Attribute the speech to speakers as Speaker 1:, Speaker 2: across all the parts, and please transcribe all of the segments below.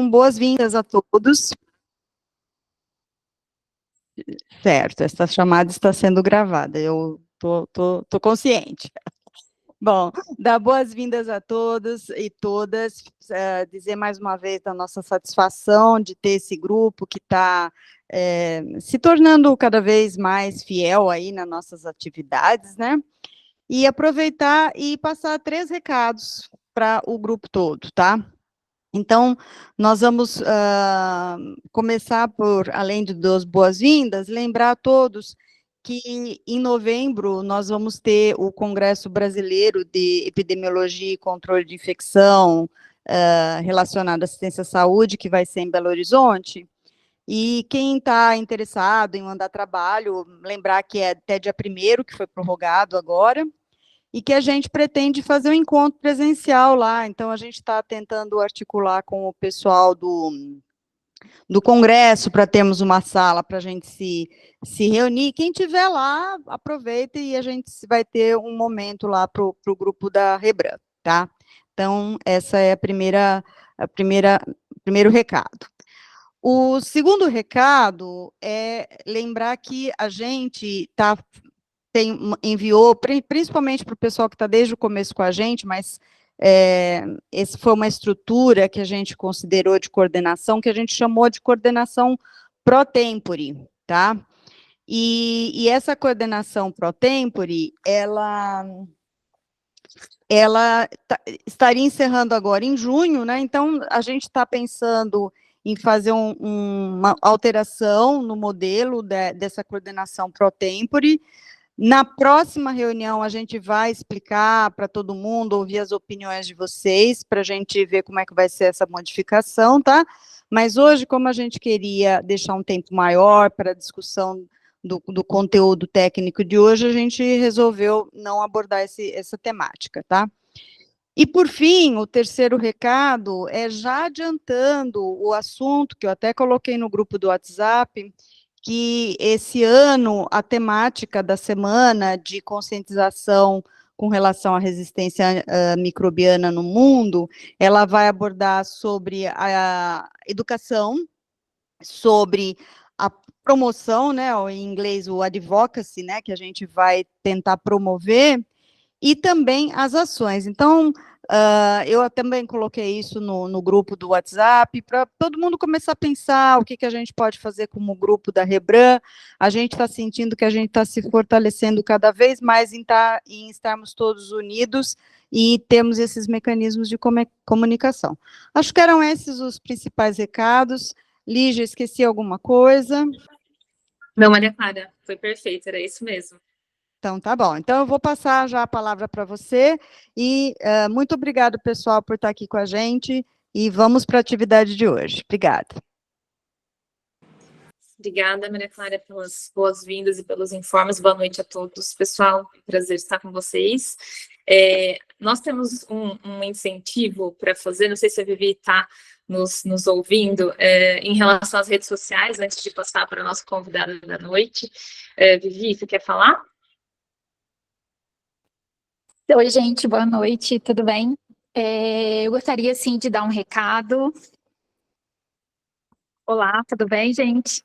Speaker 1: Então, boas-vindas a todos. Certo, essa chamada está sendo gravada, eu tô consciente. Bom, dar boas-vindas a todos e todas, dizer mais uma vez da nossa satisfação de ter esse grupo que está se tornando cada vez mais fiel aí nas nossas atividades, né? E aproveitar e passar 3 recados para o grupo todo, tá? Então, nós vamos começar por, além de duas boas-vindas, lembrar a todos que em novembro nós vamos ter o Congresso Brasileiro de Epidemiologia e Controle de Infecção relacionado à assistência à saúde, que vai ser em Belo Horizonte. E quem está interessado em mandar trabalho, lembrar que é até dia 1º, que foi prorrogado agora, e que a gente pretende fazer um encontro presencial lá. Então, a gente está tentando articular com o pessoal do Congresso para termos uma sala para a gente se reunir. Quem estiver lá, aproveita e a gente vai ter um momento lá para o grupo da Rebran, tá? Então, essa é primeiro recado. O segundo recado é lembrar que a gente enviou, principalmente para o pessoal que está desde o começo com a gente, mas essa foi uma estrutura que a gente considerou de coordenação, que a gente chamou de coordenação pro tempore, tá? E essa coordenação pro tempore, ela estaria encerrando agora em junho, né? Então, a gente está pensando em fazer uma alteração no modelo dessa coordenação pro tempore. Na próxima reunião, a gente vai explicar para todo mundo, ouvir as opiniões de vocês, para a gente ver como é que vai ser essa modificação, tá? Mas hoje, como a gente queria deixar um tempo maior para a discussão do conteúdo técnico de hoje, a gente resolveu não abordar essa temática, tá? E, por fim, o terceiro recado é já adiantando o assunto, que eu até coloquei no grupo do WhatsApp, que esse ano a temática da semana de conscientização com relação à resistência microbiana no mundo, ela vai abordar sobre a educação, sobre a promoção, né, em inglês o advocacy, né, que a gente vai tentar promover, e também as ações. Então, eu também coloquei isso no grupo do WhatsApp, para todo mundo começar a pensar o que a gente pode fazer como grupo da Rebran. A gente está sentindo que a gente está se fortalecendo cada vez mais em estarmos todos unidos e termos esses mecanismos de comunicação. Acho que eram esses os principais recados. Lígia, esqueci alguma coisa?
Speaker 2: Não, Maria Clara, foi perfeito, era isso mesmo.
Speaker 1: Então, tá bom. Então, eu vou passar já a palavra para você, e muito obrigado, pessoal, por estar aqui com a gente, e vamos para a atividade de hoje. Obrigada.
Speaker 2: Obrigada, Maria Clara, pelas boas-vindas e pelos informes. Boa noite a todos, pessoal. Prazer estar com vocês. Nós temos um incentivo para fazer, não sei se a Vivi está nos ouvindo, em relação às redes sociais, antes de passar para a nossa convidada da noite. Vivi, você quer falar?
Speaker 3: Oi, gente, boa noite, tudo bem? Eu gostaria, sim, de dar um recado. Olá, tudo bem, gente?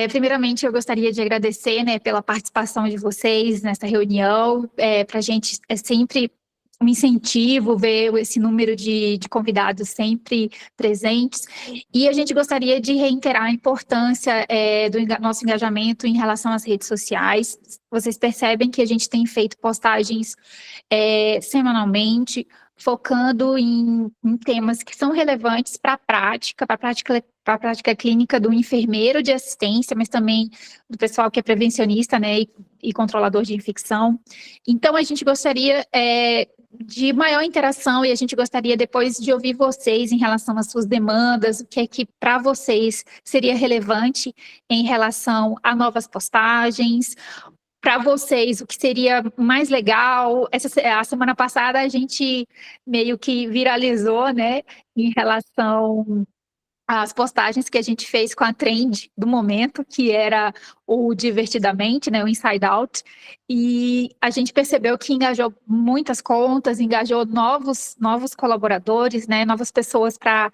Speaker 3: Primeiramente, eu gostaria de agradecer, né, pela participação de vocês nessa reunião. Para a gente é sempre um incentivo ver esse número de convidados sempre presentes. E a gente gostaria de reiterar a importância do nosso engajamento em relação às redes sociais. Vocês percebem que a gente tem feito postagens semanalmente, focando em temas que são relevantes para a prática clínica do enfermeiro de assistência, mas também do pessoal que é prevencionista, né, e controlador de infecção. Então, a gente gostaria de maior interação, e a gente gostaria depois de ouvir vocês em relação às suas demandas, o que é que para vocês seria relevante em relação a novas postagens, para vocês, o que seria mais legal. A semana passada a gente meio que viralizou, né, em relação as postagens que a gente fez com a trend do momento, que era o Divertidamente, né, o Inside Out, e a gente percebeu que engajou muitas contas, engajou novos colaboradores, né, novas pessoas para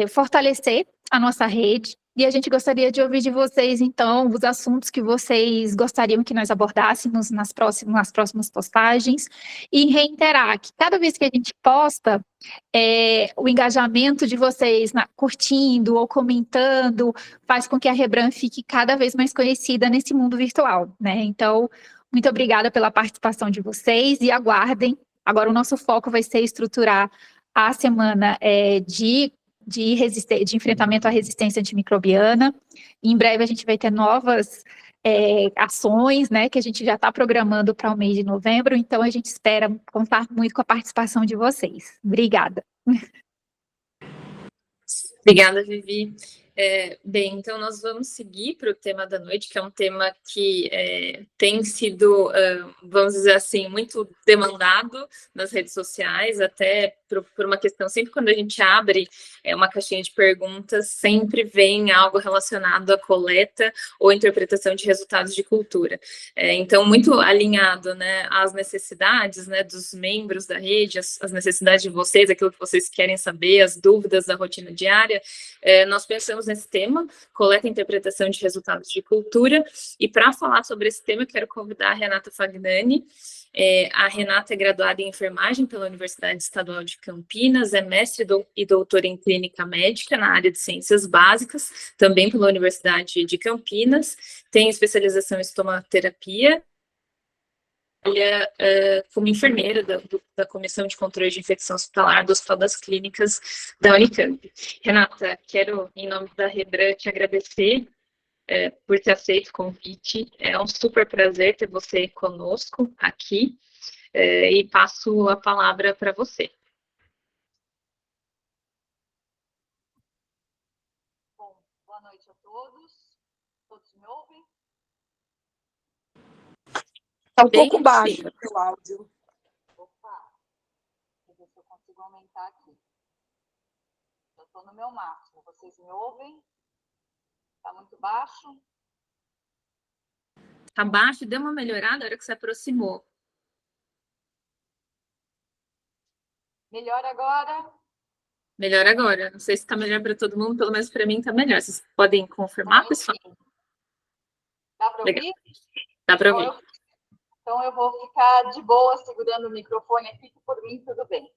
Speaker 3: fortalecer a nossa rede. E a gente gostaria de ouvir de vocês, então, os assuntos que vocês gostariam que nós abordássemos nas próximas postagens, e reiterar que cada vez que a gente posta, o engajamento de vocês curtindo ou comentando faz com que a Rebran fique cada vez mais conhecida nesse mundo virtual, né? Então, muito obrigada pela participação de vocês e aguardem. Agora o nosso foco vai ser estruturar a semana de enfrentamento à resistência antimicrobiana. Em breve a gente vai ter novas ações, né, que a gente já está programando para o mês de novembro, então a gente espera contar muito com a participação de vocês. Obrigada.
Speaker 2: Obrigada, Vivi. Bem, então nós vamos seguir para o tema da noite, que é um tema que tem sido, vamos dizer assim, muito demandado nas redes sociais, até por uma questão, sempre quando a gente abre uma caixinha de perguntas, sempre vem algo relacionado à coleta ou interpretação de resultados de cultura. Então, muito alinhado, né, às necessidades, né, dos membros da rede, as necessidades de vocês, aquilo que vocês querem saber, as dúvidas da rotina diária, nós pensamos nesse tema, coleta e interpretação de resultados de cultura, e para falar sobre esse tema, eu quero convidar a Renata Fagnani. A Renata é graduada em enfermagem pela Universidade Estadual de Campinas, é mestre e doutora em clínica médica na área de ciências básicas, também pela Universidade de Campinas, tem especialização em estomaterapia, como enfermeira da Comissão de Controle de Infecção Hospitalar do Hospital das Clínicas da Unicamp. Renata, quero, em nome da Rebran, te agradecer por ter aceito o convite. É um super prazer ter você conosco aqui, e passo a palavra para você.
Speaker 4: Bom, boa noite a todos. Todos me ouvem? Está um pouco baixo o áudio. Opa, deixa eu ver se eu consigo aumentar aqui. Eu estou no meu máximo. Vocês me ouvem? Está muito baixo?
Speaker 2: Está baixo, deu uma melhorada na hora que se aproximou.
Speaker 4: Melhor agora?
Speaker 2: Melhor agora. Não sei se está melhor para todo mundo, pelo menos para mim está melhor. Vocês podem confirmar, pessoal?
Speaker 4: Dá para ouvir?
Speaker 2: Dá para ouvir.
Speaker 4: Então, eu vou ficar de boa segurando o microfone aqui, que por mim tudo bem.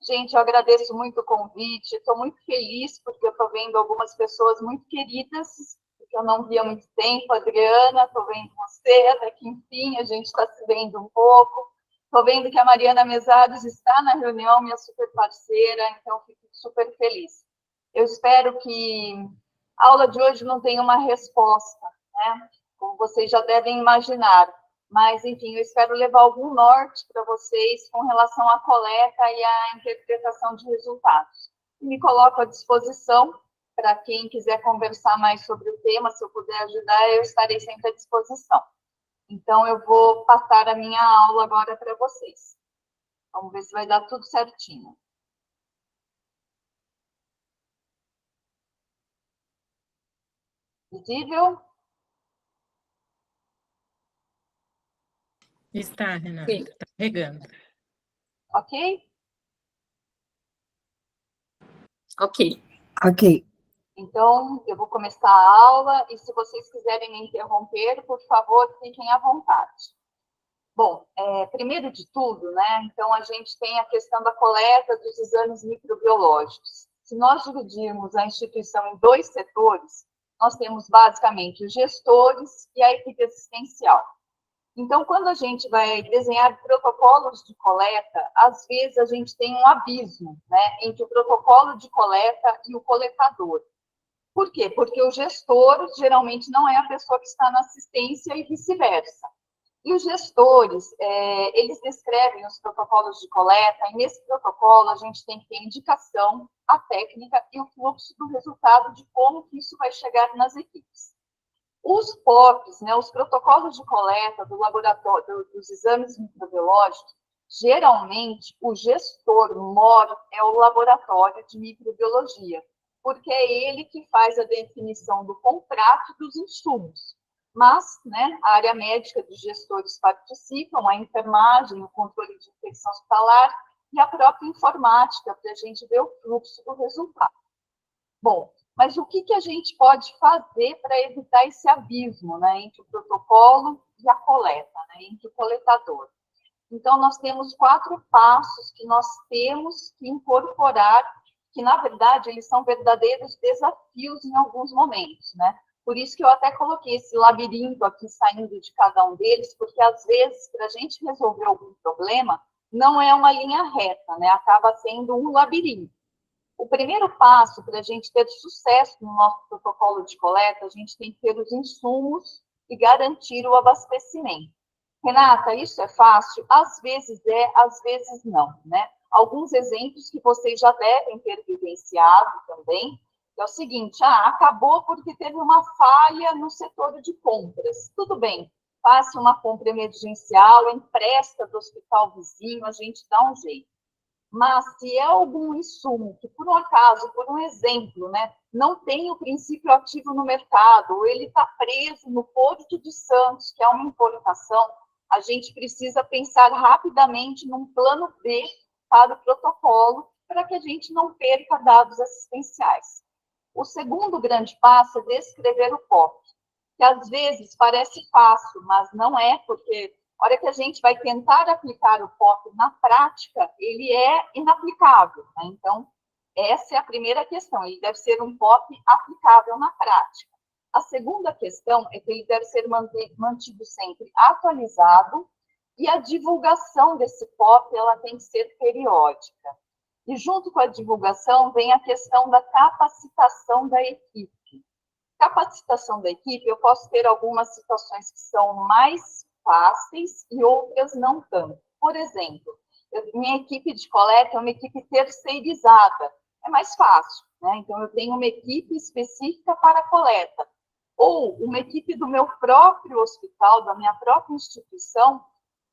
Speaker 4: Gente, eu agradeço muito o convite, estou muito feliz porque eu estou vendo algumas pessoas muito queridas, que eu não via há muito tempo. Adriana, estou vendo você, até que enfim a gente está se vendo um pouco. Estou vendo que a Mariana Mesados está na reunião, minha super parceira, então fico super feliz. Eu espero que a aula de hoje não tenha uma resposta, né? Como vocês já devem imaginar. Mas, enfim, eu espero levar algum norte para vocês com relação à coleta e à interpretação de resultados. E me coloco à disposição para quem quiser conversar mais sobre o tema, se eu puder ajudar, eu estarei sempre à disposição. Então, eu vou passar a minha aula agora para vocês. Vamos ver se vai dar tudo certinho. Visível?
Speaker 5: Está, Renata. Está carregando.
Speaker 4: Ok?
Speaker 2: Ok.
Speaker 6: Ok.
Speaker 4: Então, eu vou começar a aula e se vocês quiserem me interromper, por favor, fiquem à vontade. Bom, primeiro de tudo, né, então a gente tem a questão da coleta dos exames microbiológicos. Se nós dividirmos a instituição em dois setores, nós temos basicamente os gestores e a equipe assistencial. Então, quando a gente vai desenhar protocolos de coleta, às vezes a gente tem um abismo, né, entre o protocolo de coleta e o coletador. Por quê? Porque o gestor geralmente não é a pessoa que está na assistência e vice-versa. E os gestores, eles descrevem os protocolos de coleta, e nesse protocolo a gente tem que ter indicação, a técnica e o fluxo do resultado de como que isso vai chegar nas equipes. Os POPs, né, os protocolos de coleta do laboratório, dos exames microbiológicos, geralmente o gestor mor é o laboratório de microbiologia. porque é ele que faz a definição do contrato dos insumos. Mas, né, a área médica dos gestores participam, a enfermagem, o controle de infecção hospitalar e a própria informática, para a gente ver o fluxo do resultado. Bom, mas o que a gente pode fazer para evitar esse abismo, né, entre o protocolo e a coleta, né, entre o coletador? Então, nós temos 4 passos que nós temos que incorporar, que, na verdade, eles são verdadeiros desafios em alguns momentos, né? Por isso que eu até coloquei esse labirinto aqui saindo de cada um deles, porque, às vezes, para a gente resolver algum problema, não é uma linha reta, né? Acaba sendo um labirinto. O primeiro passo para a gente ter sucesso no nosso protocolo de coleta, a gente tem que ter os insumos e garantir o abastecimento. Renata, isso é fácil? Às vezes é, às vezes não, né? Alguns exemplos que vocês já devem ter vivenciado também, é o seguinte, acabou porque teve uma falha no setor de compras. Tudo bem, faça uma compra emergencial, empresta do hospital vizinho, a gente dá um jeito. Mas se é algum insumo que, por um acaso, por um exemplo, né, não tem o princípio ativo no mercado, ou ele está preso no Porto de Santos, que é uma importação, a gente precisa pensar rapidamente num plano B para o protocolo, para que a gente não perca dados assistenciais. O segundo grande passo é descrever o POP, que às vezes parece fácil, mas não é, porque a hora que a gente vai tentar aplicar o POP na prática, ele é inaplicável, né? Então, essa é a primeira questão, ele deve ser um POP aplicável na prática. A segunda questão é que ele deve ser mantido sempre atualizado e a divulgação desse POP, ela tem que ser periódica. E junto com a divulgação vem a questão da capacitação da equipe. Capacitação da equipe, eu posso ter algumas situações que são mais fáceis e outras não tanto. Por exemplo, minha equipe de coleta é uma equipe terceirizada, é mais fácil, né? Então, eu tenho uma equipe específica para a coleta, ou uma equipe do meu próprio hospital, da minha própria instituição,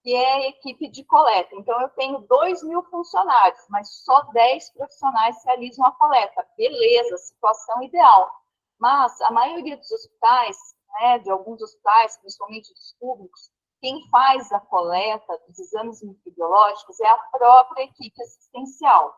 Speaker 4: que é a equipe de coleta. Então, eu tenho 2.000 funcionários, mas só 10 profissionais realizam a coleta. Beleza, situação ideal. Mas a maioria dos hospitais, né, de alguns hospitais, principalmente dos públicos, quem faz a coleta dos exames microbiológicos é a própria equipe assistencial.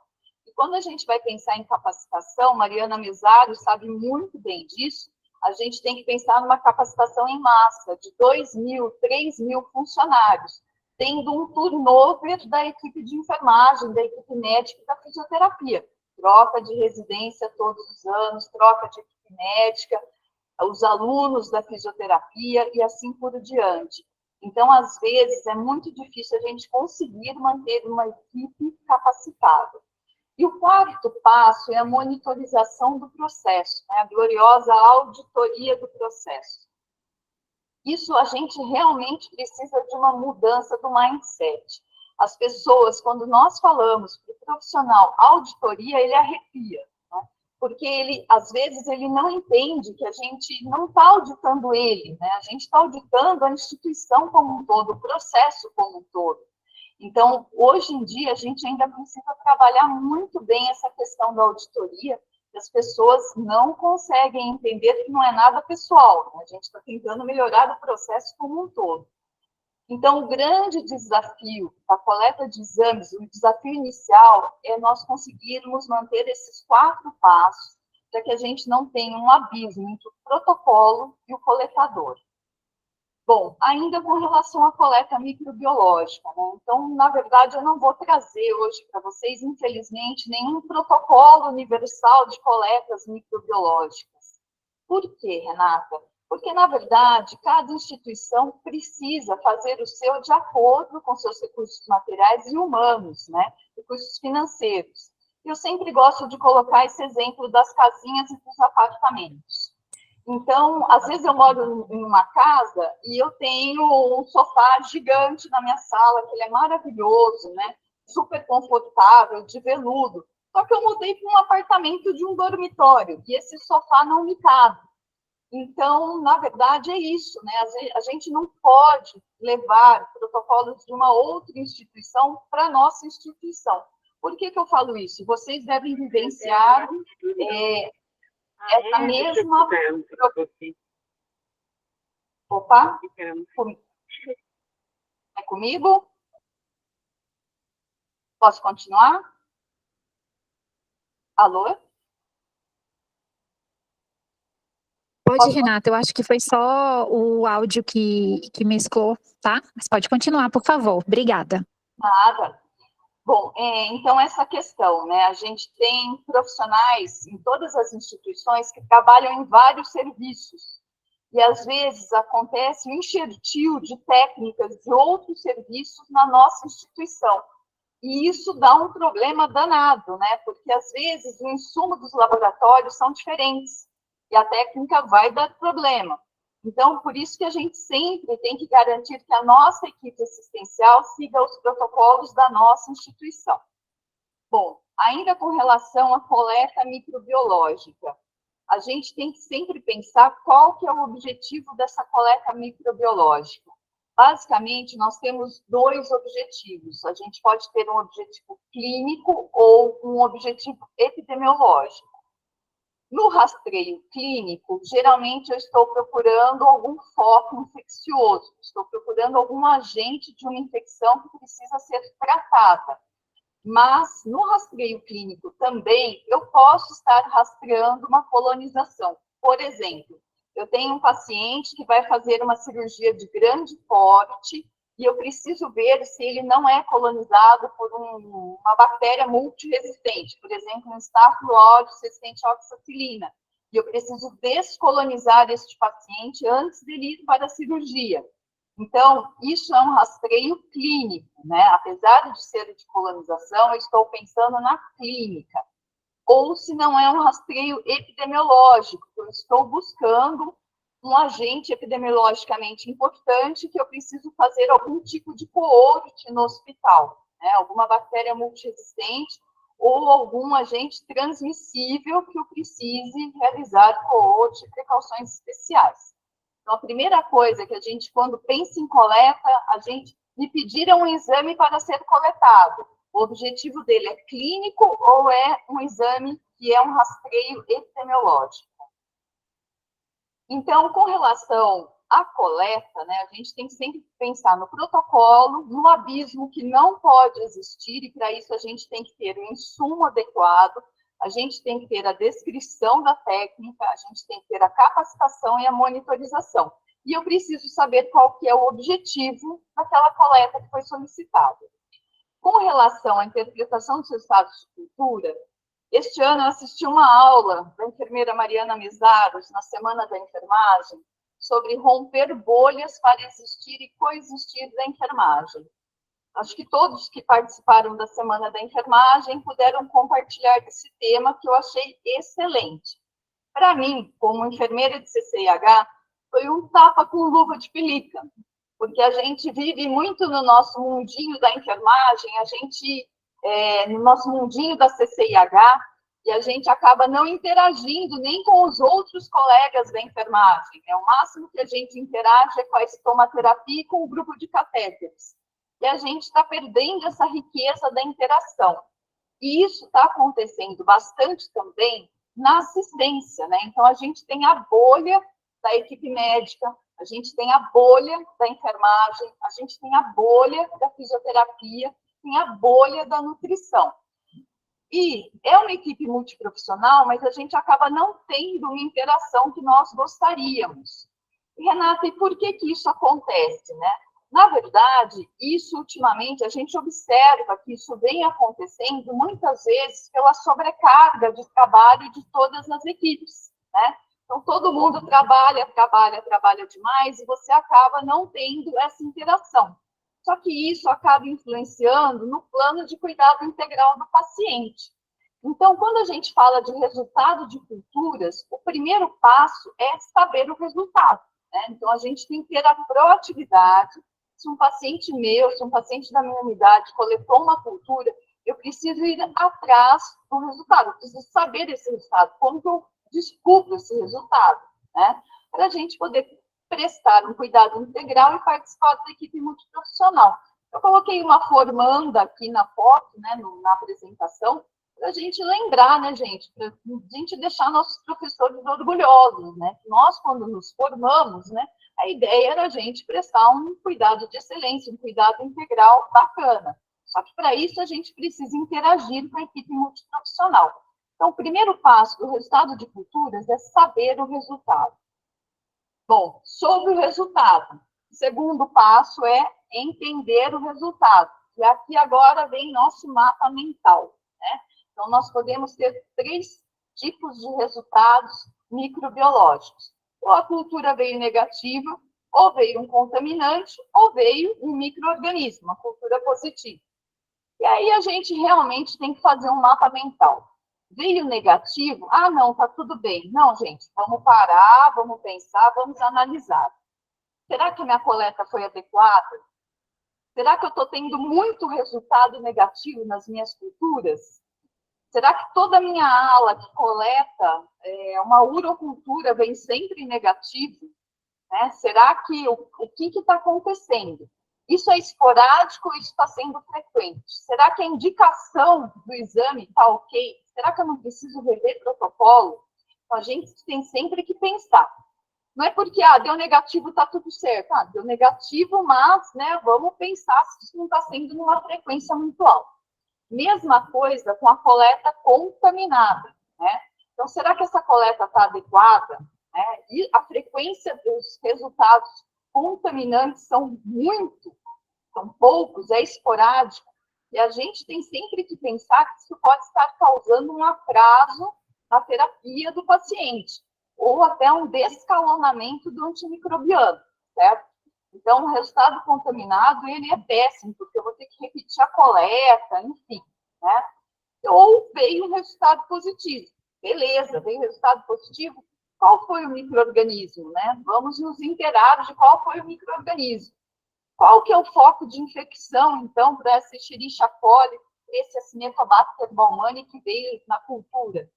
Speaker 4: E quando a gente vai pensar em capacitação, Mariana Mesário sabe muito bem disso, a gente tem que pensar numa capacitação em massa, de 2.000, 3.000 funcionários, tendo um turnover da equipe de enfermagem, da equipe médica e da fisioterapia. Troca de residência todos os anos, troca de equipe médica, os alunos da fisioterapia e assim por diante. Então, às vezes, é muito difícil a gente conseguir manter uma equipe capacitada. E o quarto passo é a monitorização do processo, né? A gloriosa auditoria do processo. Isso a gente realmente precisa de uma mudança do mindset. As pessoas, quando nós falamos para o profissional auditoria, ele arrepia, né? Porque ele, às vezes, ele não entende que a gente não está auditando ele, né? A gente está auditando a instituição como um todo, o processo como um todo. Então, hoje em dia, a gente ainda precisa trabalhar muito bem essa questão da auditoria, que as pessoas não conseguem entender que não é nada pessoal, né? A gente está tentando melhorar o processo como um todo. Então, o grande desafio da coleta de exames, o desafio inicial, é nós conseguirmos manter esses 4 passos para que a gente não tenha um abismo entre o protocolo e o coletador. Bom, ainda com relação à coleta microbiológica, né? Então, na verdade, eu não vou trazer hoje para vocês, infelizmente, nenhum protocolo universal de coletas microbiológicas. Por quê, Renata? Porque, na verdade, cada instituição precisa fazer o seu de acordo com seus recursos materiais e humanos, né? Recursos financeiros. Eu sempre gosto de colocar esse exemplo das casinhas e dos apartamentos. Então, às vezes eu moro em uma casa e eu tenho um sofá gigante na minha sala, que ele é maravilhoso, né? Super confortável, de veludo. Só que eu mudei para um apartamento de um dormitório e esse sofá não me cabe. Então, na verdade, é isso, né? A gente não pode levar protocolos de uma outra instituição para a nossa instituição. Por que eu falo isso? Vocês devem vivenciar essa mesma... Opa, é comigo? Posso continuar? Alô?
Speaker 3: Pode, Renata, eu acho que foi só o áudio que mesclou, tá? Mas pode continuar, por favor. Obrigada.
Speaker 4: Nada. Bom, então essa questão, né? A gente tem profissionais em todas as instituições que trabalham em vários serviços. E, às vezes, acontece um enxertil de técnicas de outros serviços na nossa instituição. E isso dá um problema danado, né? Porque, às vezes, o insumo dos laboratórios são diferentes e a técnica vai dar problema. Então, por isso que a gente sempre tem que garantir que a nossa equipe assistencial siga os protocolos da nossa instituição. Bom, ainda com relação à coleta microbiológica, a gente tem que sempre pensar qual que é o objetivo dessa coleta microbiológica. Basicamente, nós temos dois objetivos. A gente pode ter um objetivo clínico ou um objetivo epidemiológico. No rastreio clínico, geralmente eu estou procurando algum foco infeccioso, estou procurando algum agente de uma infecção que precisa ser tratada. Mas, no rastreio clínico também, eu posso estar rastreando uma colonização. Por exemplo, eu tenho um paciente que vai fazer uma cirurgia de grande porte e eu preciso ver se ele não é colonizado por uma bactéria multiresistente, por exemplo, um Staphylococcus aureus resistente à oxacilina. E eu preciso descolonizar este paciente antes dele ir para a cirurgia. Então, isso é um rastreio clínico, né? Apesar de ser de colonização, eu estou pensando na clínica. Ou se não é um rastreio epidemiológico, eu estou buscando um agente epidemiologicamente importante que eu preciso fazer algum tipo de coorte no hospital, né? Alguma bactéria multiresistente ou algum agente transmissível que eu precise realizar coorte e precauções especiais. Então, a primeira coisa que a gente, quando pensa em coleta, me pediram um exame para ser coletado. O objetivo dele é clínico ou é um exame que é um rastreio epidemiológico? Então, com relação à coleta, né, a gente tem que sempre pensar no protocolo, no abismo que não pode existir, e para isso a gente tem que ter o insumo adequado, a gente tem que ter a descrição da técnica, a gente tem que ter a capacitação e a monitorização. E eu preciso saber qual que é o objetivo daquela coleta que foi solicitada. Com relação à interpretação dos resultados de cultura, este ano eu assisti uma aula da enfermeira Mariana Mesaros, na Semana da Enfermagem, sobre romper bolhas para existir e coexistir da enfermagem. Acho que todos que participaram da Semana da Enfermagem puderam compartilhar desse tema, que eu achei excelente. Para mim, como enfermeira de CCIH, foi um tapa com luva de pelica, porque a gente vive muito no nosso mundinho da enfermagem, no nosso mundinho da CCIH, e a gente acaba não interagindo nem com os outros colegas da enfermagem. O máximo que a gente interage é com a estomaterapia e com o grupo de catéteres. E a gente está perdendo essa riqueza da interação. E isso está acontecendo bastante também na assistência, né? Então, a gente tem a bolha da equipe médica, a gente tem a bolha da enfermagem, a gente tem a bolha da fisioterapia, tem a bolha da nutrição. E é uma equipe multiprofissional, mas a gente acaba não tendo uma interação que nós gostaríamos. E, Renata, e por que isso acontece, né? Na verdade, isso ultimamente, a gente observa que isso vem acontecendo muitas vezes pela sobrecarga de trabalho de todas as equipes, né? Então, todo mundo trabalha demais e você acaba não tendo essa interação. Só que isso acaba influenciando no plano de cuidado integral do paciente. Então, quando a gente fala de resultado de culturas, o primeiro passo é saber o resultado, né? Então, a gente tem que ter a proatividade. Se um paciente meu, se um paciente da minha unidade coletou uma cultura, eu preciso ir atrás do resultado, eu preciso saber esse resultado, como que eu descubro esse resultado, né? Para a gente poder prestar um cuidado integral e participar da equipe multiprofissional. Eu coloquei uma formanda aqui na foto, né, na apresentação, para a gente lembrar, né, gente? Para a gente deixar nossos professores orgulhosos, né? Nós, quando nos formamos, né, a ideia era a gente prestar um cuidado de excelência, um cuidado integral bacana. Só que, para isso, a gente precisa interagir com a equipe multiprofissional. Então, o primeiro passo do resultado de culturas é saber o resultado. Bom, sobre o resultado, o segundo passo é entender o resultado. E aqui agora vem nosso mapa mental, né? Então, nós podemos ter 3 tipos de resultados microbiológicos. Ou a cultura veio negativa, ou veio um contaminante, ou veio um micro-organismo, uma cultura positiva. E aí a gente realmente tem que fazer um mapa mental. Veio negativo? Ah, não, tá tudo bem. Não, gente, vamos parar, vamos pensar, vamos analisar. Será que a minha coleta foi adequada? Será que eu estou tendo muito resultado negativo nas minhas culturas? Será que toda a minha ala que coleta uma urocultura vem sempre negativo? Né? Será que o que está acontecendo? Isso é esporádico ou isso está sendo frequente? Será que a indicação do exame está ok? Será que eu não preciso rever protocolo? Então, a gente tem sempre que pensar. Não é porque, deu negativo, está tudo certo. Deu negativo, mas, né, vamos pensar se isso não está sendo numa frequência muito alta. Mesma coisa com a coleta contaminada, né? Então, será que essa coleta está adequada? Né? E a frequência dos resultados contaminantes são poucos, é esporádico. E a gente tem sempre que pensar que isso pode estar causando um atraso na terapia do paciente, ou até um descalonamento do antimicrobiano, certo? Então, o resultado contaminado, ele é péssimo, porque eu vou ter que repetir a coleta, enfim, né? Ou veio um resultado positivo. Beleza, veio resultado positivo. Qual foi o micro-organismo, né? Vamos nos inteirar de qual foi o micro-organismo. Qual que é o foco de infecção, então, para essa Escherichia coli, esse Acinetobacter baumannii que veio na cultura?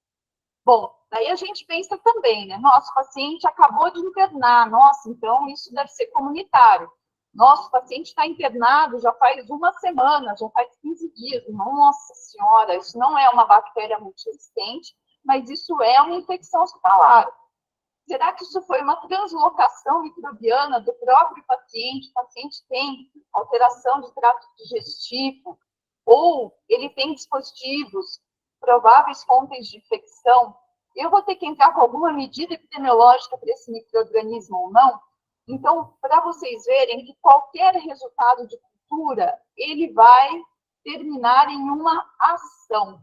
Speaker 4: Bom, daí a gente pensa também, né? Nosso paciente acabou de internar, nossa, então isso deve ser comunitário. Nosso paciente está internado já faz 1 semana, já faz 15 dias. Nossa senhora, isso não é uma bactéria multiresistente, mas isso é uma infecção hospitalar. Será que isso foi uma translocação microbiana do próprio paciente? O paciente tem alteração de trato digestivo, ou ele tem dispositivos, prováveis fontes de infecção. Eu vou ter que entrar com alguma medida epidemiológica para esse micro-organismo ou não? Então, para vocês verem que qualquer resultado de cultura, ele vai terminar em uma ação.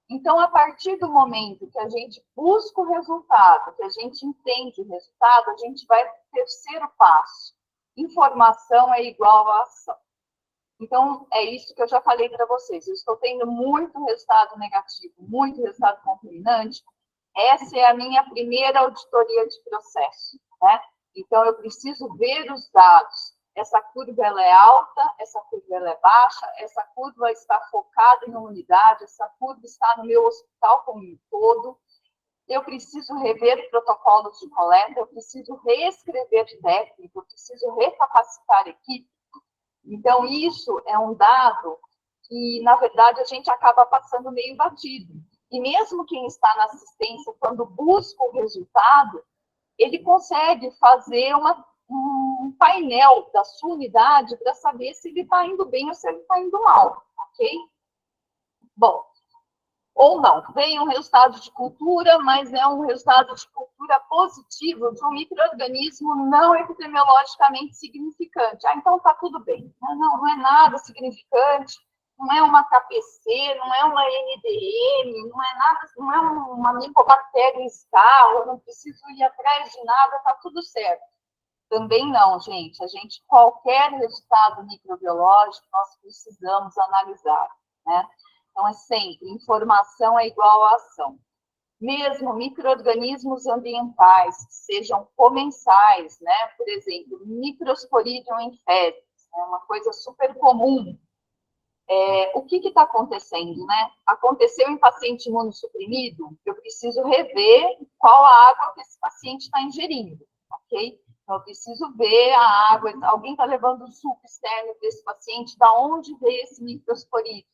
Speaker 4: Então, a partir do momento que a gente busca o resultado, que a gente entende o resultado, a gente vai para o terceiro passo. Informação é igual a ação. Então, é isso que eu já falei para vocês. Eu estou tendo muito resultado negativo, muito resultado contaminante. Essa é a minha primeira auditoria de processo, né? Então, eu preciso ver os dados. Essa curva ela é alta, essa curva ela é baixa, essa curva está focada em uma unidade, essa curva está no meu hospital como um todo. Eu preciso rever protocolos de coleta, eu preciso reescrever técnico, eu preciso recapacitar a equipe. Então, isso é um dado que, na verdade, a gente acaba passando meio batido. E mesmo quem está na assistência, quando busca o resultado, ele consegue fazer um painel da sua unidade para saber se ele está indo bem ou se ele está indo mal, ok? Bom, ou não, vem um resultado de cultura, mas é um resultado de cultura positivo de um micro-organismo não epidemiologicamente significante. Então está tudo bem. Não é nada significante, não é uma KPC, não é uma NDM, não é nada, não é uma micobactéria estar, eu não preciso ir atrás de nada, está tudo certo. Também não, gente. Qualquer resultado microbiológico, nós precisamos analisar, né? Então, é sempre, informação é igual a ação. Mesmo micro-organismos ambientais, sejam comensais, né? Por exemplo, Microsporidium infestis, é uma coisa super comum. O que está acontecendo, né? Aconteceu em paciente imunossuprimido, eu preciso rever qual a água que esse paciente está ingerindo, ok? Então, eu preciso ver a água, alguém está levando o suco externo desse paciente, da onde veio esse microsporídeo?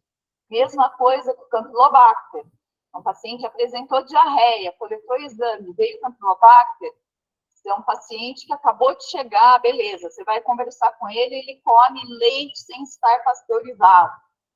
Speaker 4: Mesma coisa com o Campylobacter. Um paciente apresentou diarreia, coletou exame, veio Campylobacter. É um paciente que acabou de chegar, beleza, você vai conversar com ele, ele come leite sem estar pasteurizado,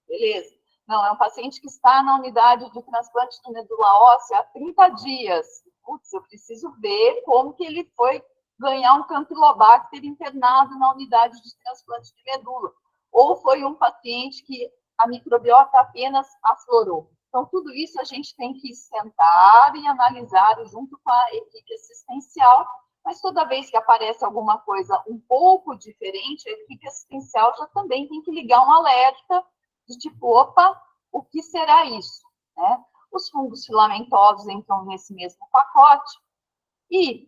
Speaker 4: beleza. Não, é um paciente que está na unidade de transplante de medula óssea há 30 dias. Putz, eu preciso ver como que ele foi ganhar um Campylobacter internado na unidade de transplante de medula. Ou foi um paciente que a microbiota apenas aflorou. Então, tudo isso a gente tem que sentar e analisar junto com a equipe assistencial, mas toda vez que aparece alguma coisa um pouco diferente, a equipe assistencial já também tem que ligar um alerta de tipo, opa, o que será isso? Né? Os fungos filamentosos entram nesse mesmo pacote e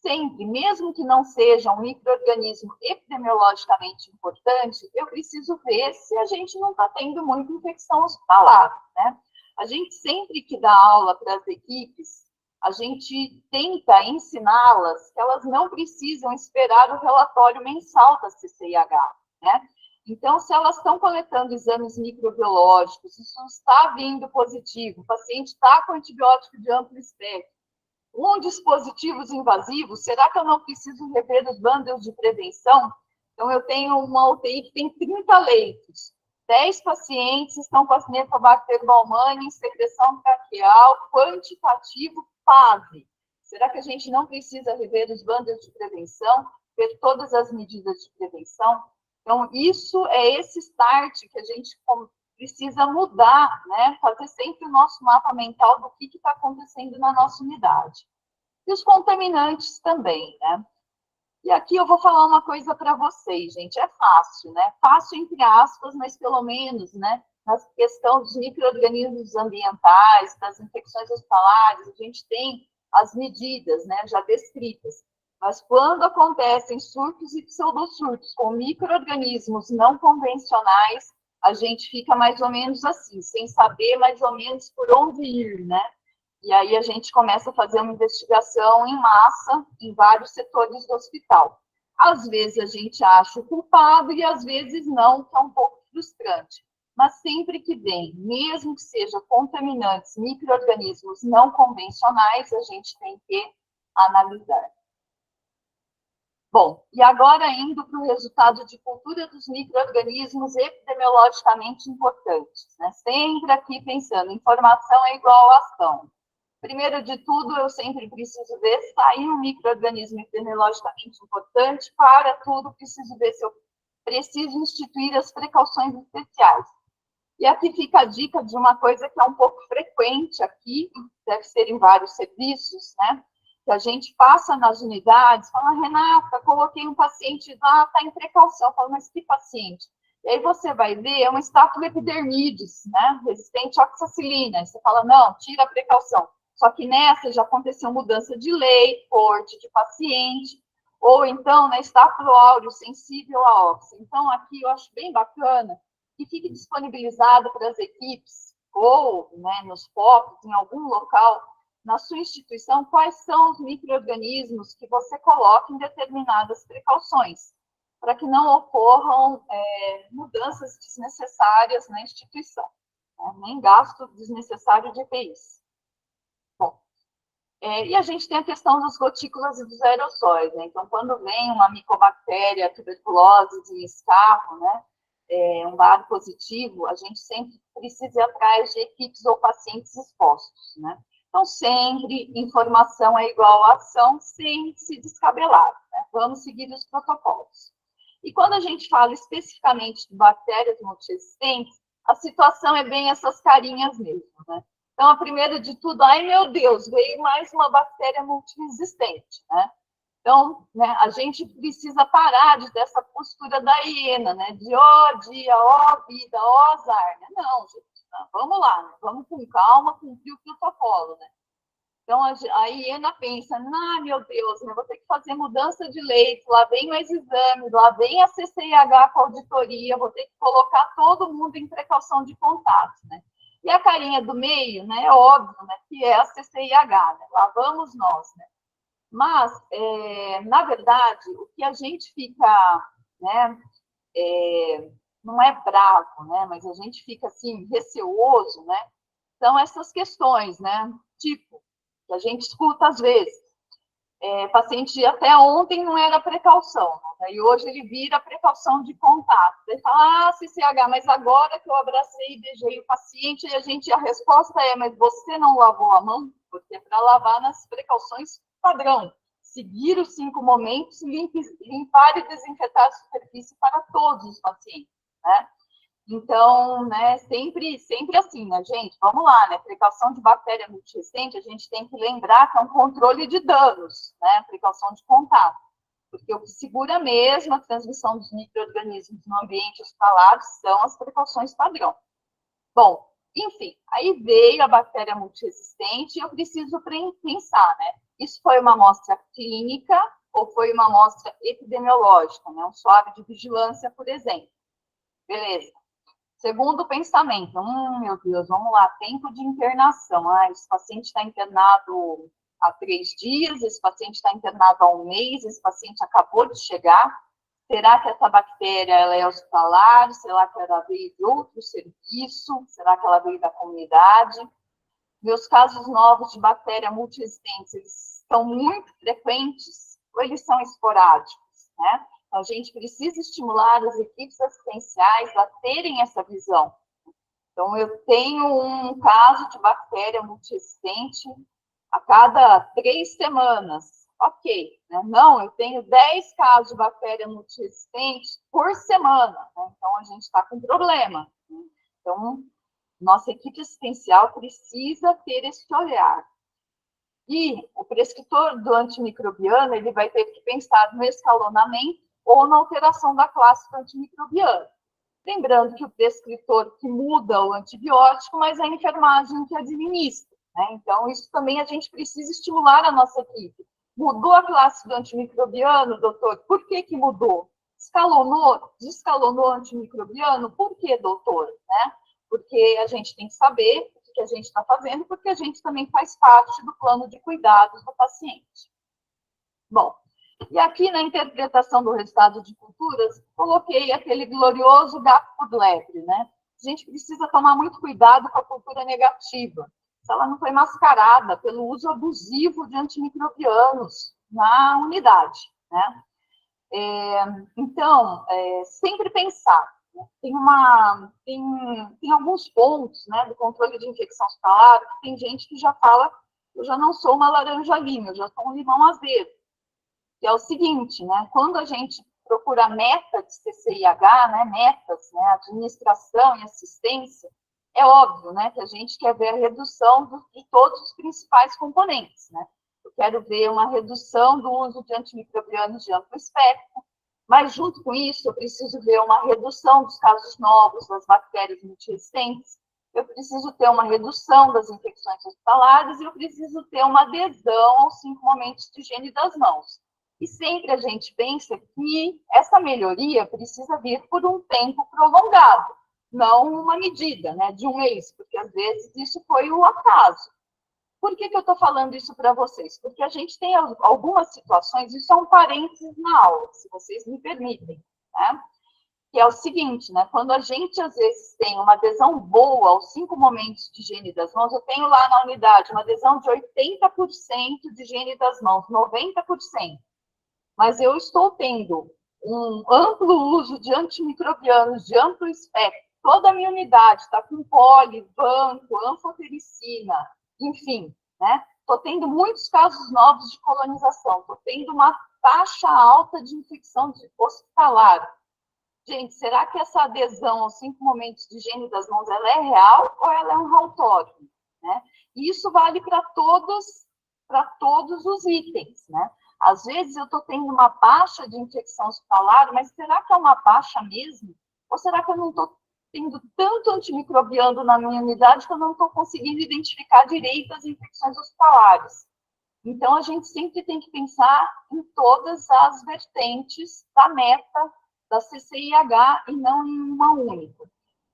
Speaker 4: sempre, mesmo que não seja um micro-organismo epidemiologicamente importante, eu preciso ver se a gente não está tendo muita infecção hospitalar, né? A gente sempre que dá aula para as equipes, a gente tenta ensiná-las que elas não precisam esperar o relatório mensal da CCIH, né? Então, se elas estão coletando exames microbiológicos, isso está vindo positivo, o paciente está com antibiótico de amplo espectro, dispositivos invasivos, será que eu não preciso rever os bundles de prevenção? Então, eu tenho uma UTI que tem 30 leitos, 10 pacientes estão com Acinetobacter baumannii em secreção traqueal, quantitativo PASE. Será que a gente não precisa rever os bundles de prevenção, ver todas as medidas de prevenção? Então, isso é esse start que a gente precisa mudar, né? Fazer sempre o nosso mapa mental do que está acontecendo na nossa unidade. E os contaminantes também, né? E aqui eu vou falar uma coisa para vocês, gente. É fácil, né? Fácil entre aspas, mas pelo menos, né? Na questão dos micro-organismos ambientais, das infecções hospitalares, a gente tem as medidas, né? Já descritas. Mas quando acontecem surtos e pseudosurtos com micro-organismos não convencionais, a gente fica mais ou menos assim, sem saber mais ou menos por onde ir, né? E aí a gente começa a fazer uma investigação em massa em vários setores do hospital. Às vezes a gente acha o culpado e às vezes não, que é um pouco frustrante. Mas sempre que vem, mesmo que seja contaminantes, micro-organismos não convencionais, a gente tem que analisar. Bom, e agora indo para o resultado de cultura dos micro-organismos epidemiologicamente importantes, né? Sempre aqui pensando, informação é igual a ação. Primeiro de tudo, eu sempre preciso ver se sair um micro-organismo epidemiologicamente importante. Para tudo, preciso ver se eu preciso instituir as precauções especiais. E aqui fica a dica de uma coisa que é um pouco frequente aqui, deve ser em vários serviços, né? Que a gente passa nas unidades, fala, Renata, coloquei um paciente lá, está em precaução. Fala, mas que paciente? E aí você vai ver, é um Staphyloepidermidis, né? Resistente à oxacilina. Aí você fala, não, tira a precaução. Só que nessa já aconteceu mudança de lei, corte de paciente, ou então, né, Staphylo aureus sensível à oxa. Então, aqui eu acho bem bacana que fique disponibilizado para as equipes, ou né, nos POPs, em algum local, na sua instituição, quais são os micro-organismos que você coloca em determinadas precauções, para que não ocorram mudanças desnecessárias na instituição, né, nem gasto desnecessário de EPIs. Bom, e a gente tem a questão das gotículas e dos aerossóis, né? Então, quando vem uma micobactéria, tuberculose de escarro, né, um dado positivo, a gente sempre precisa ir atrás de equipes ou pacientes expostos, né? Então, sempre informação é igual a ação, sem se descabelar, né? Vamos seguir os protocolos. E quando a gente fala especificamente de bactérias multiresistentes, a situação é bem essas carinhas mesmo, né? Então, a primeira de tudo, ai meu Deus, veio mais uma bactéria multiresistente, né? Então, né, a gente precisa parar dessa postura da hiena, né? De ó dia, ó vida, ó azar. Né? Não, gente, não, vamos lá, né? Vamos com calma, cumprir o protocolo, né? Então, a hiena pensa, ah, meu Deus, né, vou ter que fazer mudança de leito, lá vem mais exames, lá vem a CCIH com a auditoria, vou ter que colocar todo mundo em precaução de contato, né? E a carinha do meio, né, é óbvio, né, que é a CCIH, né? Lá vamos nós, né? Mas, na verdade, o que a gente fica, né, não é bravo, né? Mas a gente fica, assim, receoso, né? São essas questões, né? Tipo, que a gente escuta às vezes. Paciente até ontem não era precaução, né? E hoje ele vira precaução de contato. Ele fala, CCH, mas agora que eu abracei e beijei o paciente, a resposta é, mas você não lavou a mão? Porque é para lavar nas precauções padrão. Seguir os 5 momentos, limpar e desinfetar a superfície para todos os pacientes, né? Então, né, sempre assim, né, gente? Vamos lá, né? Precaução de bactéria multiresistente, a gente tem que lembrar que é um controle de danos, né? Precaução de contato. Porque o que segura mesmo a transmissão dos micro-organismos no ambiente hospitalar são as precauções padrão. Bom, enfim, aí veio a bactéria multiresistente e eu preciso pensar, né? Isso foi uma amostra clínica ou foi uma amostra epidemiológica, né? Um swab de vigilância, por exemplo. Beleza. Segundo pensamento, meu Deus, vamos lá, tempo de internação. Esse paciente está internado há 3 dias, esse paciente está internado há 1 mês, esse paciente acabou de chegar. Será que essa bactéria ela é hospitalar? Será que ela veio de outro serviço? Será que ela veio da comunidade? Meus casos novos de bactéria multiresistente, eles são muito frequentes ou eles são esporádicos, né? A gente precisa estimular as equipes assistenciais a terem essa visão. Então, eu tenho um caso de bactéria multiresistente a cada 3 semanas. Ok, né? Não, eu tenho 10 casos de bactéria multiresistente por semana. Né? Então, a gente está com problema. Né? Então, nossa equipe assistencial precisa ter esse olhar. E o prescritor do antimicrobiano, ele vai ter que pensar no escalonamento ou na alteração da classe do antimicrobiano. Lembrando que o prescritor que muda o antibiótico, mas é a enfermagem que administra, né? Então, isso também a gente precisa estimular a nossa equipe. Mudou a classe do antimicrobiano, doutor? Por que mudou? Escalonou? Descalonou o antimicrobiano? Por que, doutor? Né? Porque a gente tem que saber o que a gente está fazendo, porque a gente também faz parte do plano de cuidados do paciente. Bom, e aqui na interpretação do resultado de culturas, coloquei aquele glorioso gato por lebre, né? A gente precisa tomar muito cuidado com a cultura negativa, se ela não foi mascarada pelo uso abusivo de antimicrobianos na unidade, né? Então, sempre pensar, né? Tem alguns pontos, né, do controle de infecção hospitalar, que tem gente que já fala, eu já não sou uma laranja lima, eu já sou um limão azedo. Que é o seguinte, né? Quando a gente procura meta de CCIH, né? Metas, né? Administração e assistência, é óbvio, né? Que a gente quer ver a redução de todos os principais componentes, né? Eu quero ver uma redução do uso de antimicrobianos de amplo espectro, mas junto com isso eu preciso ver uma redução dos casos novos das bactérias multiresistentes, eu preciso ter uma redução das infecções hospitalares e eu preciso ter uma adesão aos 5 momentos de higiene das mãos. E sempre a gente pensa que essa melhoria precisa vir por um tempo prolongado, não uma medida, né, de 1 mês, porque às vezes isso foi o acaso. Por que eu estou falando isso para vocês? Porque a gente tem algumas situações, isso é um parênteses na aula, se vocês me permitem, né? Que é o seguinte, né? Quando a gente, às vezes, tem uma adesão boa aos 5 momentos de higiene das mãos, eu tenho lá na unidade uma adesão de 80% de higiene das mãos, 90%. Mas eu estou tendo um amplo uso de antimicrobianos de amplo espectro, toda a minha unidade está com poli, vanco, anfotericina, enfim, né? Estou tendo muitos casos novos de colonização, estou tendo uma taxa alta de infecção hospitalar. Gente, será que essa adesão aos 5 momentos de higiene das mãos ela é real ou ela é um autódromo, né? E isso vale para todos os itens, né? Às vezes eu estou tendo uma baixa de infecção hospitalar, mas será que é uma baixa mesmo? Ou será que eu não estou tendo tanto antimicrobiano na minha unidade que eu não estou conseguindo identificar direito as infecções hospitalares? Então, a gente sempre tem que pensar em todas as vertentes da meta da CCIH e não em uma única.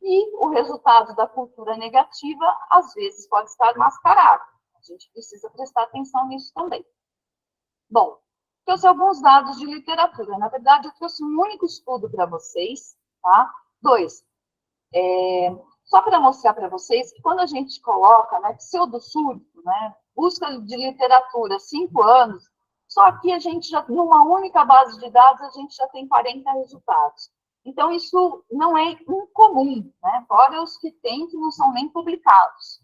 Speaker 4: E o resultado da cultura negativa, às vezes, pode estar mascarado. A gente precisa prestar atenção nisso também. Bom, trouxe alguns dados de literatura. Na verdade, eu trouxe um único estudo para vocês, tá? 2, só para mostrar para vocês que quando a gente coloca, né, pseudossurto, né, busca de literatura 5 anos, só aqui a gente já, numa única base de dados, a gente já tem 40 resultados. Então, isso não é incomum, né, fora os que tem que não são nem publicados.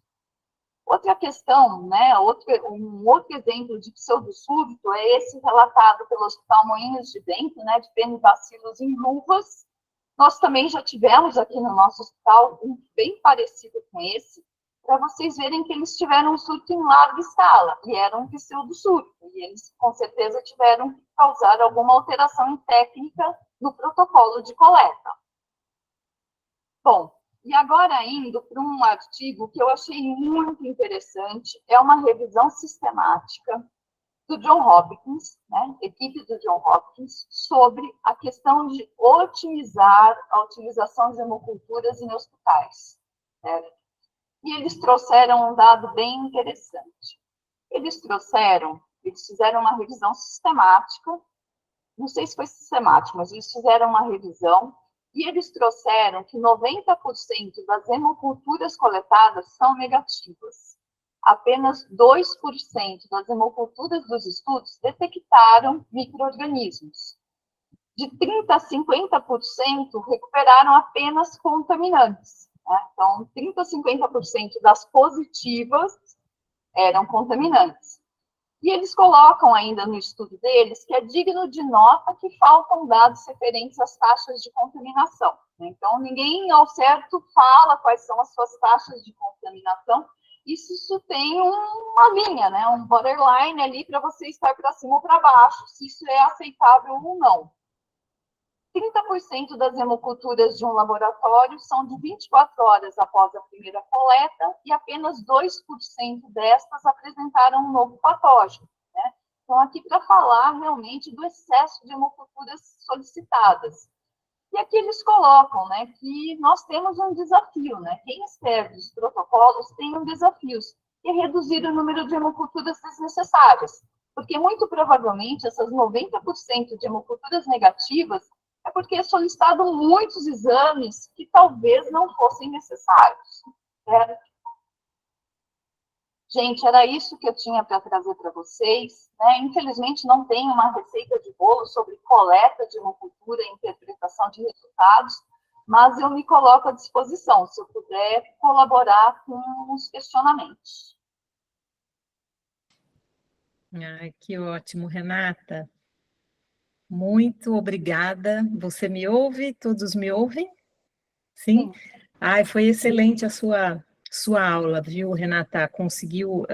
Speaker 4: Outra questão, né, um outro exemplo de pseudossurto é esse relatado pelo Hospital Moinhos de Vento, né, de penibacilos em luvas. Nós também já tivemos aqui no nosso hospital um bem parecido com esse, para vocês verem que eles tiveram um surto em larga escala, e era um pseudosurto, e eles com certeza tiveram que causar alguma alteração técnica no protocolo de coleta. Bom, e agora indo para um artigo que eu achei muito interessante, é uma revisão sistemática do John Hopkins, né, equipe do John Hopkins, sobre a questão de otimizar a utilização de hemoculturas em hospitais. Né? E eles trouxeram um dado bem interessante. Eles fizeram uma revisão sistemática, não sei se foi sistemática, mas eles fizeram uma revisão e eles trouxeram que 90% das hemoculturas coletadas são negativas. Apenas 2% das hemoculturas dos estudos detectaram micro-organismos. De 30% a 50% recuperaram apenas contaminantes. Né? Então, 30% a 50% das positivas eram contaminantes. E eles colocam ainda no estudo deles que é digno de nota que faltam dados referentes às taxas de contaminação. Então, ninguém ao certo fala quais são as suas taxas de contaminação, e se isso tem uma linha, né, um borderline ali para você estar para cima ou para baixo, se isso é aceitável ou não. 30% das hemoculturas de um laboratório são de 24 horas após a primeira coleta e apenas 2% destas apresentaram um novo patógeno. Né? Então, aqui para falar realmente do excesso de hemoculturas solicitadas. E aqui eles colocam, né, que nós temos um desafio, né? Quem escreve os protocolos tem um desafio, que é reduzir o número de hemoculturas desnecessárias. Porque, muito provavelmente, essas 90% de hemoculturas negativas é porque é solicitado muitos exames que talvez não fossem necessários. Certo? Gente, era isso que eu tinha para trazer para vocês. Né? Infelizmente, não tem uma receita de bolo sobre coleta de hemocultura e interpretação de resultados, mas eu me coloco à disposição, se eu puder colaborar com os questionamentos.
Speaker 5: Ai, que ótimo, Renata. Muito obrigada. Você me ouve? Todos me ouvem? Sim? Ai, foi excelente a sua aula, viu, Renata? Conseguiu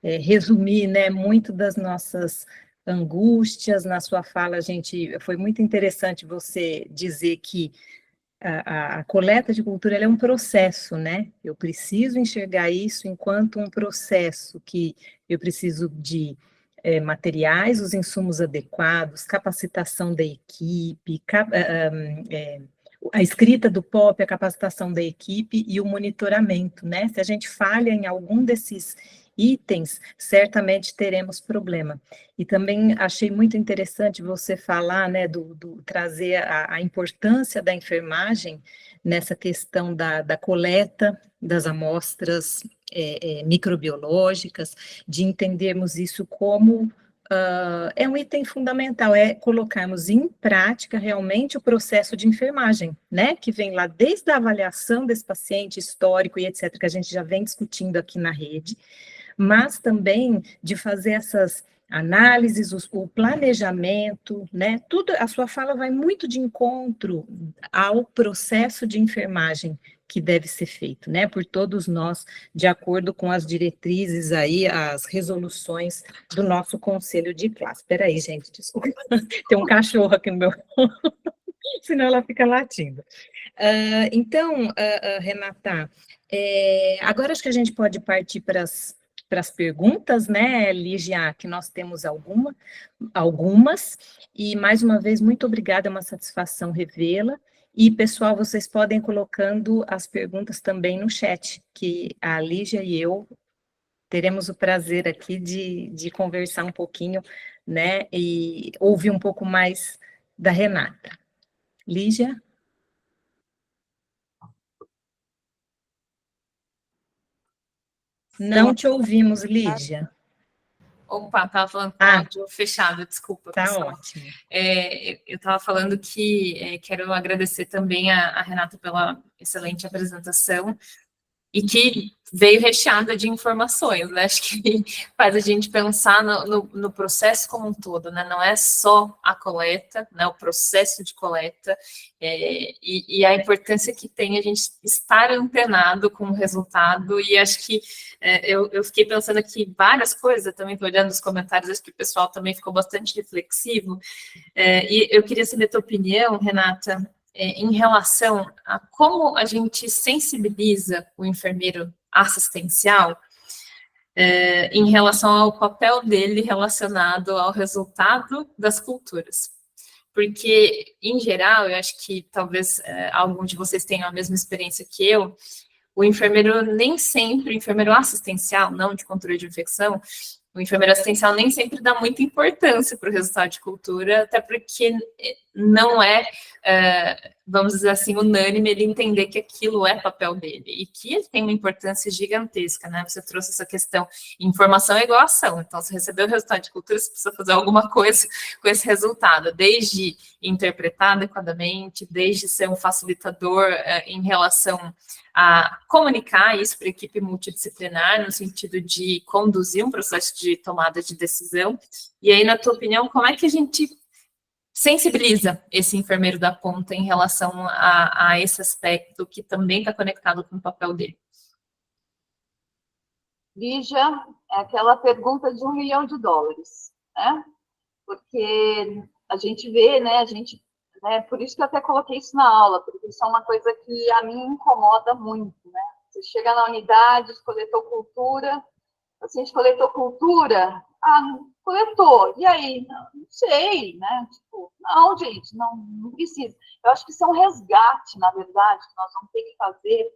Speaker 5: resumir, né, muito das nossas angústias na sua fala. Foi muito interessante você dizer que a coleta de cultura ela é um processo, né? Eu preciso enxergar isso enquanto um processo que eu preciso de materiais, os insumos adequados, capacitação da equipe, a escrita do POP, a capacitação da equipe e o monitoramento, né? Se a gente falha em algum desses itens, certamente teremos problema. E também achei muito interessante você falar, né, trazer a importância da enfermagem nessa questão da coleta das amostras microbiológicas, de entendermos isso como é um item fundamental, é colocarmos em prática realmente o processo de enfermagem, né, que vem lá desde a avaliação desse paciente histórico e etc., que a gente já vem discutindo aqui na rede, mas também de fazer essas análises, o planejamento, né? Tudo, a sua fala vai muito de encontro ao processo de enfermagem que deve ser feito, né? Por todos nós, de acordo com as diretrizes aí, as resoluções do nosso conselho de classe. Espera aí, gente, desculpa. Tem um cachorro aqui no meu... senão ela fica latindo. Então, Renata, agora acho que a gente pode partir para as perguntas, né, Lígia, que nós temos algumas, e mais uma vez, muito obrigada, é uma satisfação revê-la, e pessoal, vocês podem colocando as perguntas também no chat, que a Lígia e eu teremos o prazer aqui de conversar um pouquinho, né, e ouvir um pouco mais da Renata. Lígia? Não te ouvimos, Lígia.
Speaker 2: Opa, estava falando com o áudio fechado, desculpa.
Speaker 5: Tá
Speaker 2: pessoal.
Speaker 5: ótimo.
Speaker 2: Eu estava falando que quero agradecer também a Renata pela excelente apresentação e que veio recheada de informações, né? Acho que faz a gente pensar no processo como um todo, né? Não é só a coleta, né? O processo de coleta e a importância que tem a gente estar antenado com o resultado. E acho que eu fiquei pensando aqui várias coisas, também estou olhando os comentários, acho que o pessoal também ficou bastante reflexivo. E eu queria saber a tua opinião, Renata, em relação a como a gente sensibiliza o enfermeiro assistencial em relação ao papel dele relacionado ao resultado das culturas. Porque, em geral, eu acho que talvez algum de vocês tenham a mesma experiência que eu, o enfermeiro nem sempre, o enfermeiro assistencial, não de controle de infecção, o enfermeiro assistencial nem sempre dá muita importância para o resultado de cultura, até porque não vamos dizer assim, unânime ele entender que aquilo é papel dele, e que ele tem uma importância gigantesca, né? Você trouxe essa questão, informação é igual a ação, então se receber o resultado de cultura, você precisa fazer alguma coisa com esse resultado, desde interpretar adequadamente, desde ser um facilitador em relação a comunicar isso para a equipe multidisciplinar, no sentido de conduzir um processo de tomada de decisão. E aí, na tua opinião, como é que a gente sensibiliza esse enfermeiro da ponta em relação a esse aspecto que também está conectado com o papel dele?
Speaker 4: Lígia, é aquela pergunta de $1 milhão, né? Porque a gente vê, né, por isso que eu até coloquei isso na aula, porque isso é uma coisa que a mim incomoda muito, né? Você chega na unidade, coletou cultura, o paciente coletou cultura, coletou, e aí? Não sei, né? Tipo, não, gente, não precisa. Eu acho que isso é um resgate, na verdade, que nós vamos ter que fazer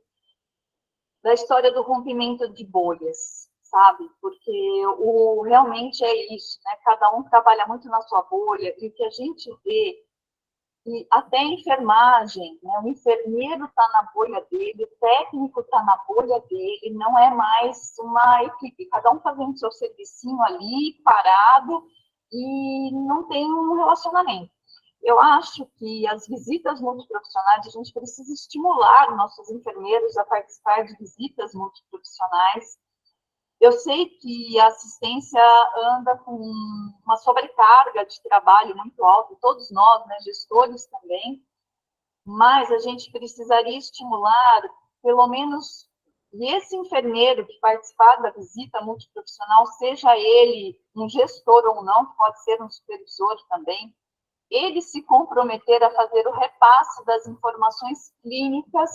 Speaker 4: da história do rompimento de bolhas, sabe? Porque realmente é isso, né? Cada um trabalha muito na sua bolha, e o que a gente vê, e até a enfermagem, né? O enfermeiro está na bolha dele, o técnico está na bolha dele, não é mais uma equipe, cada um fazendo seu servicinho ali, parado, e não tem um relacionamento. Eu acho que as visitas multiprofissionais, a gente precisa estimular nossos enfermeiros a participar de visitas multiprofissionais. Eu sei que a assistência anda com uma sobrecarga de trabalho muito alta, todos nós, né, gestores também, mas a gente precisaria estimular, pelo menos, e esse enfermeiro que participar da visita multiprofissional, seja ele um gestor ou não, pode ser um supervisor também, ele se comprometer a fazer o repasse das informações clínicas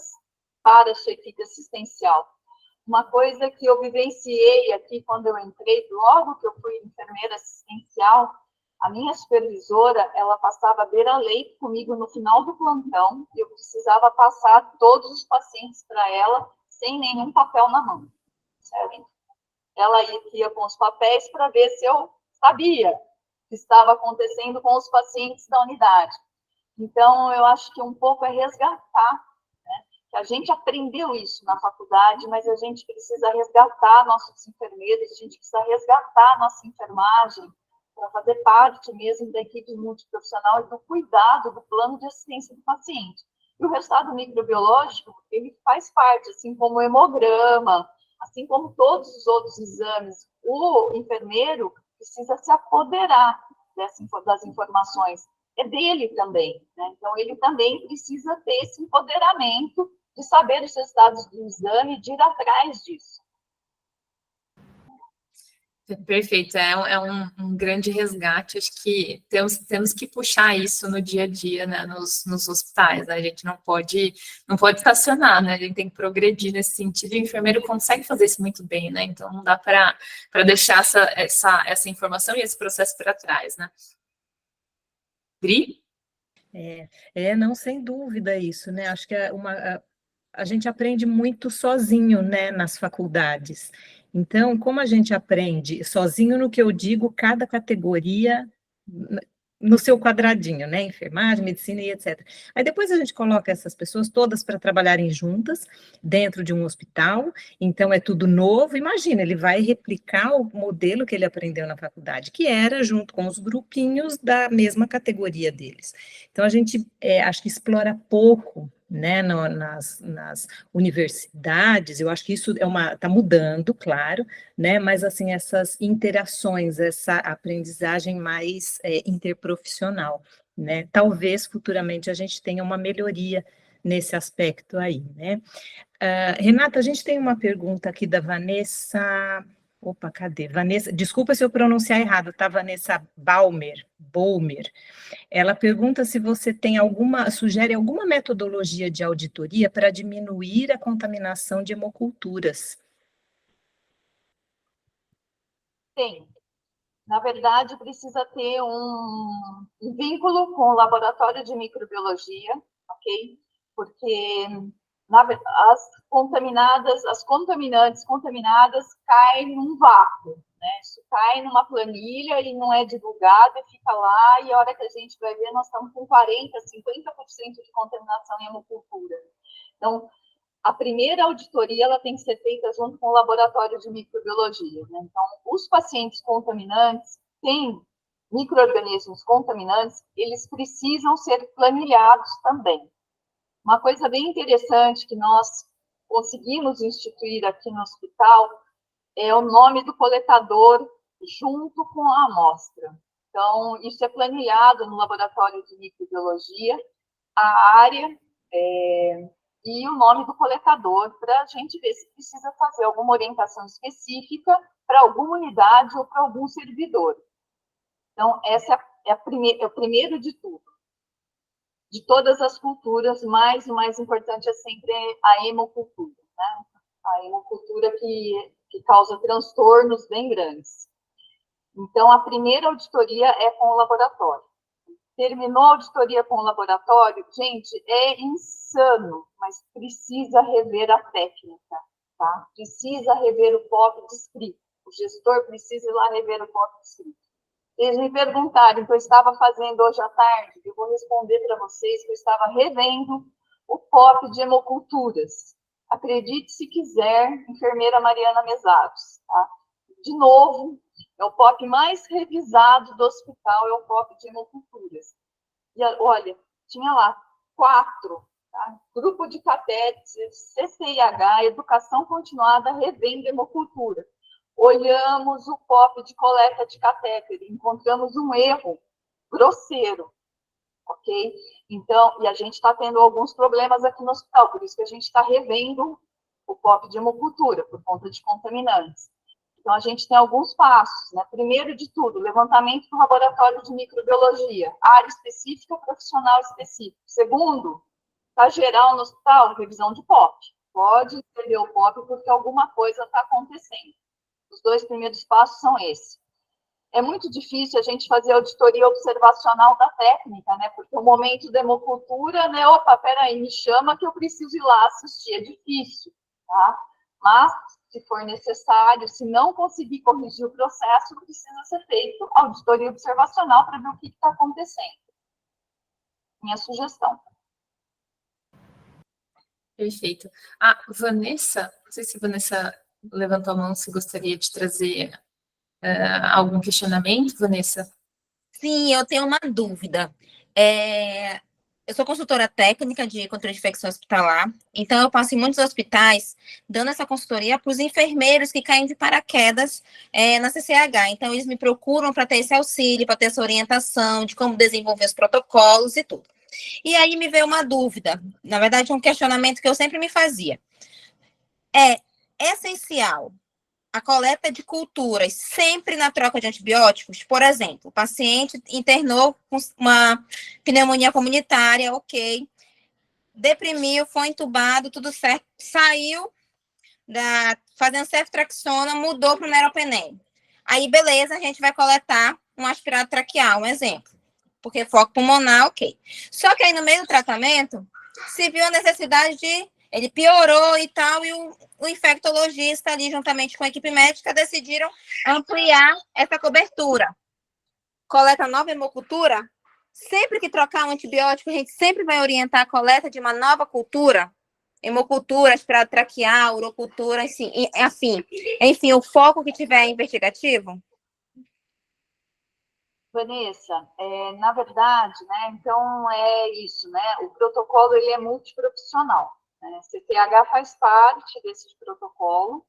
Speaker 4: para a sua equipe assistencial. Uma coisa que eu vivenciei aqui quando eu entrei, logo que eu fui enfermeira assistencial, a minha supervisora, ela passava beira-leito comigo no final do plantão, e eu precisava passar todos os pacientes para ela, sem nenhum papel na mão, certo? Ela ia com os papéis para ver se eu sabia o que estava acontecendo com os pacientes da unidade. Então, eu acho que um pouco é resgatar. A gente aprendeu isso na faculdade, mas a gente precisa resgatar nossos enfermeiros, a gente precisa resgatar nossa enfermagem para fazer parte mesmo da equipe multiprofissional e do cuidado do plano de assistência do paciente. E o resultado microbiológico, ele faz parte, assim como o hemograma, assim como todos os outros exames. O enfermeiro precisa se apoderar das informações. É dele também, né? Então, ele também precisa ter esse empoderamento de saber os resultados do exame e de ir atrás disso.
Speaker 2: Perfeito, é um grande resgate, acho que temos que puxar isso no dia a dia, né, nos hospitais, né? A gente não pode estacionar, né, a gente tem que progredir nesse sentido, e o enfermeiro consegue fazer isso muito bem, né, então não dá para deixar essa informação e esse processo para trás, né. Gri?
Speaker 5: Não, sem dúvida isso, né, acho que a gente aprende muito sozinho, né, nas faculdades. Então, como a gente aprende sozinho, no que eu digo, cada categoria, no seu quadradinho, né? Enfermagem, medicina e etc. Aí depois a gente coloca essas pessoas todas para trabalharem juntas, dentro de um hospital, então é tudo novo. Imagina, ele vai replicar o modelo que ele aprendeu na faculdade, que era junto com os grupinhos da mesma categoria deles. Então a gente acho que explora pouco, né, nas universidades. Eu acho que isso está mudando, claro, né, mas assim, essas interações, essa aprendizagem mais interprofissional, né, talvez futuramente a gente tenha uma melhoria nesse aspecto aí, né. Renata, a gente tem uma pergunta aqui da Vanessa. Opa, cadê? Vanessa, desculpa se eu pronunciar errado, tá? Vanessa Baumer. Ela pergunta se você sugere alguma metodologia de auditoria para diminuir a contaminação de hemoculturas.
Speaker 4: Tem. Na verdade, precisa ter um vínculo com o laboratório de microbiologia, ok? Porque as contaminantes contaminadas caem num vácuo, né? Isso cai numa planilha e não é divulgado e fica lá, e a hora que a gente vai ver, nós estamos com 40%, 50% de contaminação em hemocultura. Então, a primeira auditoria ela tem que ser feita junto com o laboratório de microbiologia, né? Então, os pacientes contaminantes têm micro-organismos contaminantes, eles precisam ser planilhados também. Uma coisa bem interessante que nós conseguimos instituir aqui no hospital é o nome do coletador junto com a amostra. Então, isso é planilhado no laboratório de microbiologia, a área e o nome do coletador, para a gente ver se precisa fazer alguma orientação específica para alguma unidade ou para algum servidor. Então, essa é o primeiro de tudo. De todas as culturas, o mais importante é sempre a hemocultura, né? A hemocultura que causa transtornos bem grandes. Então, a primeira auditoria é com o laboratório. Terminou a auditoria com o laboratório, gente, é insano, mas precisa rever a técnica, tá? Precisa rever o POP descrito. O gestor precisa ir lá rever o POP descrito. Eles me perguntaram o que eu estava fazendo hoje à tarde. Eu vou responder para vocês que eu estava revendo o POP de hemoculturas. Acredite se quiser, enfermeira Mariana Mesados, tá? De novo, é o POP mais revisado do hospital, é o POP de hemoculturas. E olha, tinha lá 4, tá? Grupo de catéteres, CCIH, educação continuada, revendo hemocultura. Olhamos o POP de coleta de catéter, encontramos um erro grosseiro, ok? Então, e a gente está tendo alguns problemas aqui no hospital, por isso que a gente está revendo o POP de hemocultura, por conta de contaminantes. Então, a gente tem alguns passos, né? Primeiro de tudo, levantamento do laboratório de microbiologia, área específica, profissional específico. Segundo, está geral no hospital, revisão de POP. Pode escrever o POP porque alguma coisa está acontecendo. Os 2 primeiros passos são esses. É muito difícil a gente fazer auditoria observacional da técnica, né? Porque o momento da hemocultura, né? Opa, peraí, me chama que eu preciso ir lá assistir. É difícil, tá? Mas, se for necessário, se não conseguir corrigir o processo, precisa ser feito auditoria observacional para ver o que está acontecendo. Minha sugestão.
Speaker 2: Perfeito. Vanessa, não sei se a Vanessa levantou a mão, se gostaria de trazer algum questionamento, Vanessa?
Speaker 6: Sim, eu tenho uma dúvida. Eu sou consultora técnica de controle de infecção hospitalar, então eu passo em muitos hospitais dando essa consultoria para os enfermeiros que caem de paraquedas na CCH. Então, eles me procuram para ter esse auxílio, para ter essa orientação de como desenvolver os protocolos e tudo. E aí me veio uma dúvida, na verdade, um questionamento que eu sempre me fazia. É essencial a coleta de culturas sempre na troca de antibióticos? Por exemplo, o paciente internou com uma pneumonia comunitária, ok, deprimiu, foi entubado, tudo certo, saiu fazendo ceftriaxona, mudou para o neropenem. Aí, beleza, a gente vai coletar um aspirado traqueal, um exemplo, porque foco pulmonar, ok. Só que aí, no meio do tratamento, se viu a necessidade de... Ele piorou e tal, e o infectologista ali, juntamente com a equipe médica, decidiram ampliar essa cobertura. Coleta nova hemocultura Sempre que trocar um antibiótico, a gente sempre vai orientar a coleta de uma nova cultura, hemocultura, aspirado traqueal, urocultura, assim, enfim, o foco que tiver investigativo.
Speaker 4: Vanessa, na verdade, né, então é isso, né, o protocolo ele é multiprofissional, né, CTH faz parte desse protocolo,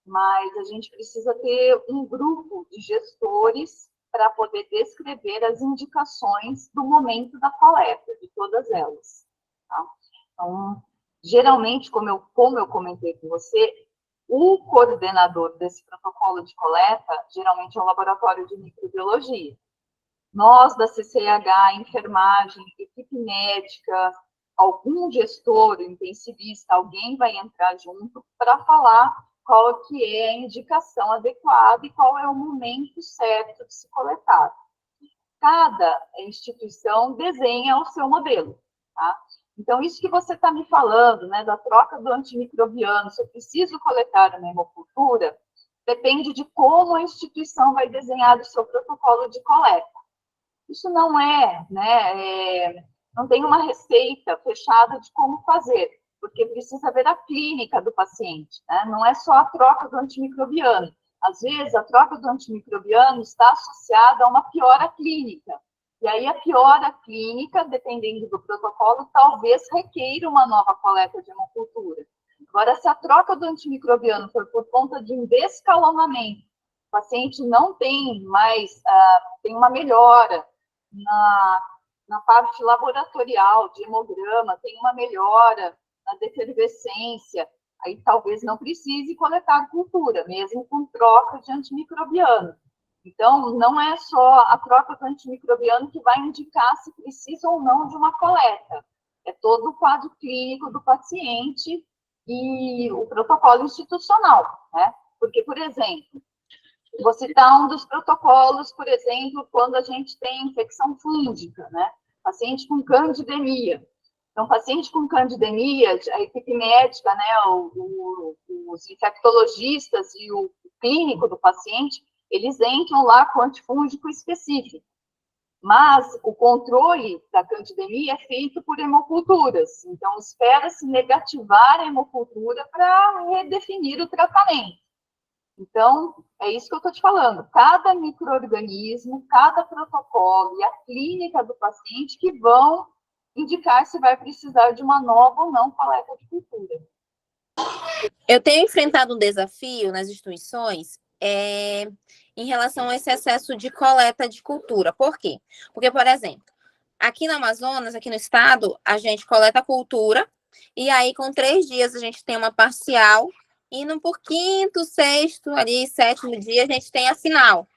Speaker 4: mas a gente precisa ter um grupo de gestores para poder descrever as indicações do momento da coleta, de todas elas, tá? Então, geralmente, como eu comentei com você, o coordenador desse protocolo de coleta, geralmente é o laboratório de microbiologia. Nós, da CCH, enfermagem, equipe médica, algum gestor, intensivista, alguém vai entrar junto para falar qual que é a indicação adequada e qual é o momento certo de se coletar. Cada instituição desenha o seu modelo, tá? Então, isso que você está me falando, né, da troca do antimicrobiano, se eu preciso coletar uma hemocultura, depende de como a instituição vai desenhar o seu protocolo de coleta. Isso não não tem uma receita fechada de como fazer, porque precisa ver a clínica do paciente, né? Não é só a troca do antimicrobiano. Às vezes, a troca do antimicrobiano está associada a uma piora clínica. E aí, a piora clínica, dependendo do protocolo, talvez requeira uma nova coleta de hemocultura. Agora, se a troca do antimicrobiano for por conta de um descalonamento, o paciente não tem mais, tem uma melhora na parte laboratorial, de hemograma, tem uma melhora na defervescência, aí talvez não precise coletar cultura, mesmo com troca de antimicrobiano. Então, não é só a troca do antimicrobiano que vai indicar se precisa ou não de uma coleta. É todo o quadro clínico do paciente e o protocolo institucional, né? Porque, por exemplo, vou citar um dos protocolos, por exemplo, quando a gente tem infecção fúngica, né? Paciente com candidemia. Então, paciente com candidemia, a equipe médica, né, os infectologistas e o clínico do paciente, eles entram lá com antifúngico específico. Mas o controle da candidemia é feito por hemoculturas. Então, espera-se negativar a hemocultura para redefinir o tratamento. Então, é isso que eu estou te falando. Cada micro-organismo, cada protocolo e a clínica do paciente que vão indicar se vai precisar de uma nova ou não coleta de cultura.
Speaker 6: Eu tenho enfrentado um desafio nas instituições em relação a esse excesso de coleta de cultura. Por quê? Porque, por exemplo, aqui no Amazonas, aqui no estado, a gente coleta a cultura e aí com 3 dias a gente tem uma parcial, indo por 5º, 6º, ali, 7º dia, a gente tem a final.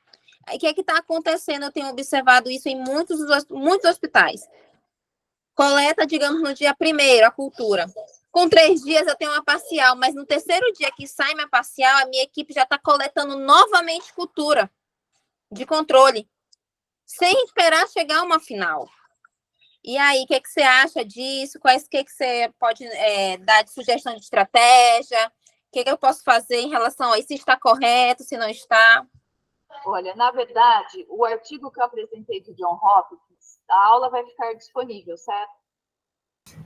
Speaker 6: Aí, o que é que está acontecendo? Eu tenho observado isso em muitos hospitais. Coleta, digamos, no dia 1º, a cultura. Com 3 dias eu tenho uma parcial, mas no 3º dia que sai minha parcial, a minha equipe já está coletando novamente cultura de controle, sem esperar chegar uma final. E aí, o que você acha disso? O que você pode dar de sugestão de estratégia? O que eu posso fazer em relação a isso? Se está correto, se não está?
Speaker 4: Olha, na verdade, o artigo que eu apresentei do John Hopkins, a aula vai ficar disponível, certo?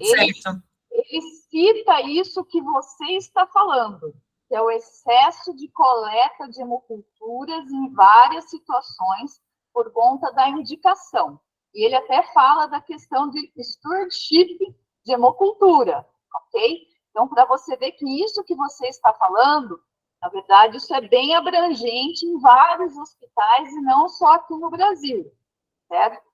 Speaker 2: Certo.
Speaker 4: Ele cita isso que você está falando, que é o excesso de coleta de hemoculturas em várias situações por conta da indicação. E ele até fala da questão de stewardship de hemocultura, ok? Então, para você ver que isso que você está falando, na verdade, isso é bem abrangente em vários hospitais e não só aqui no Brasil, certo?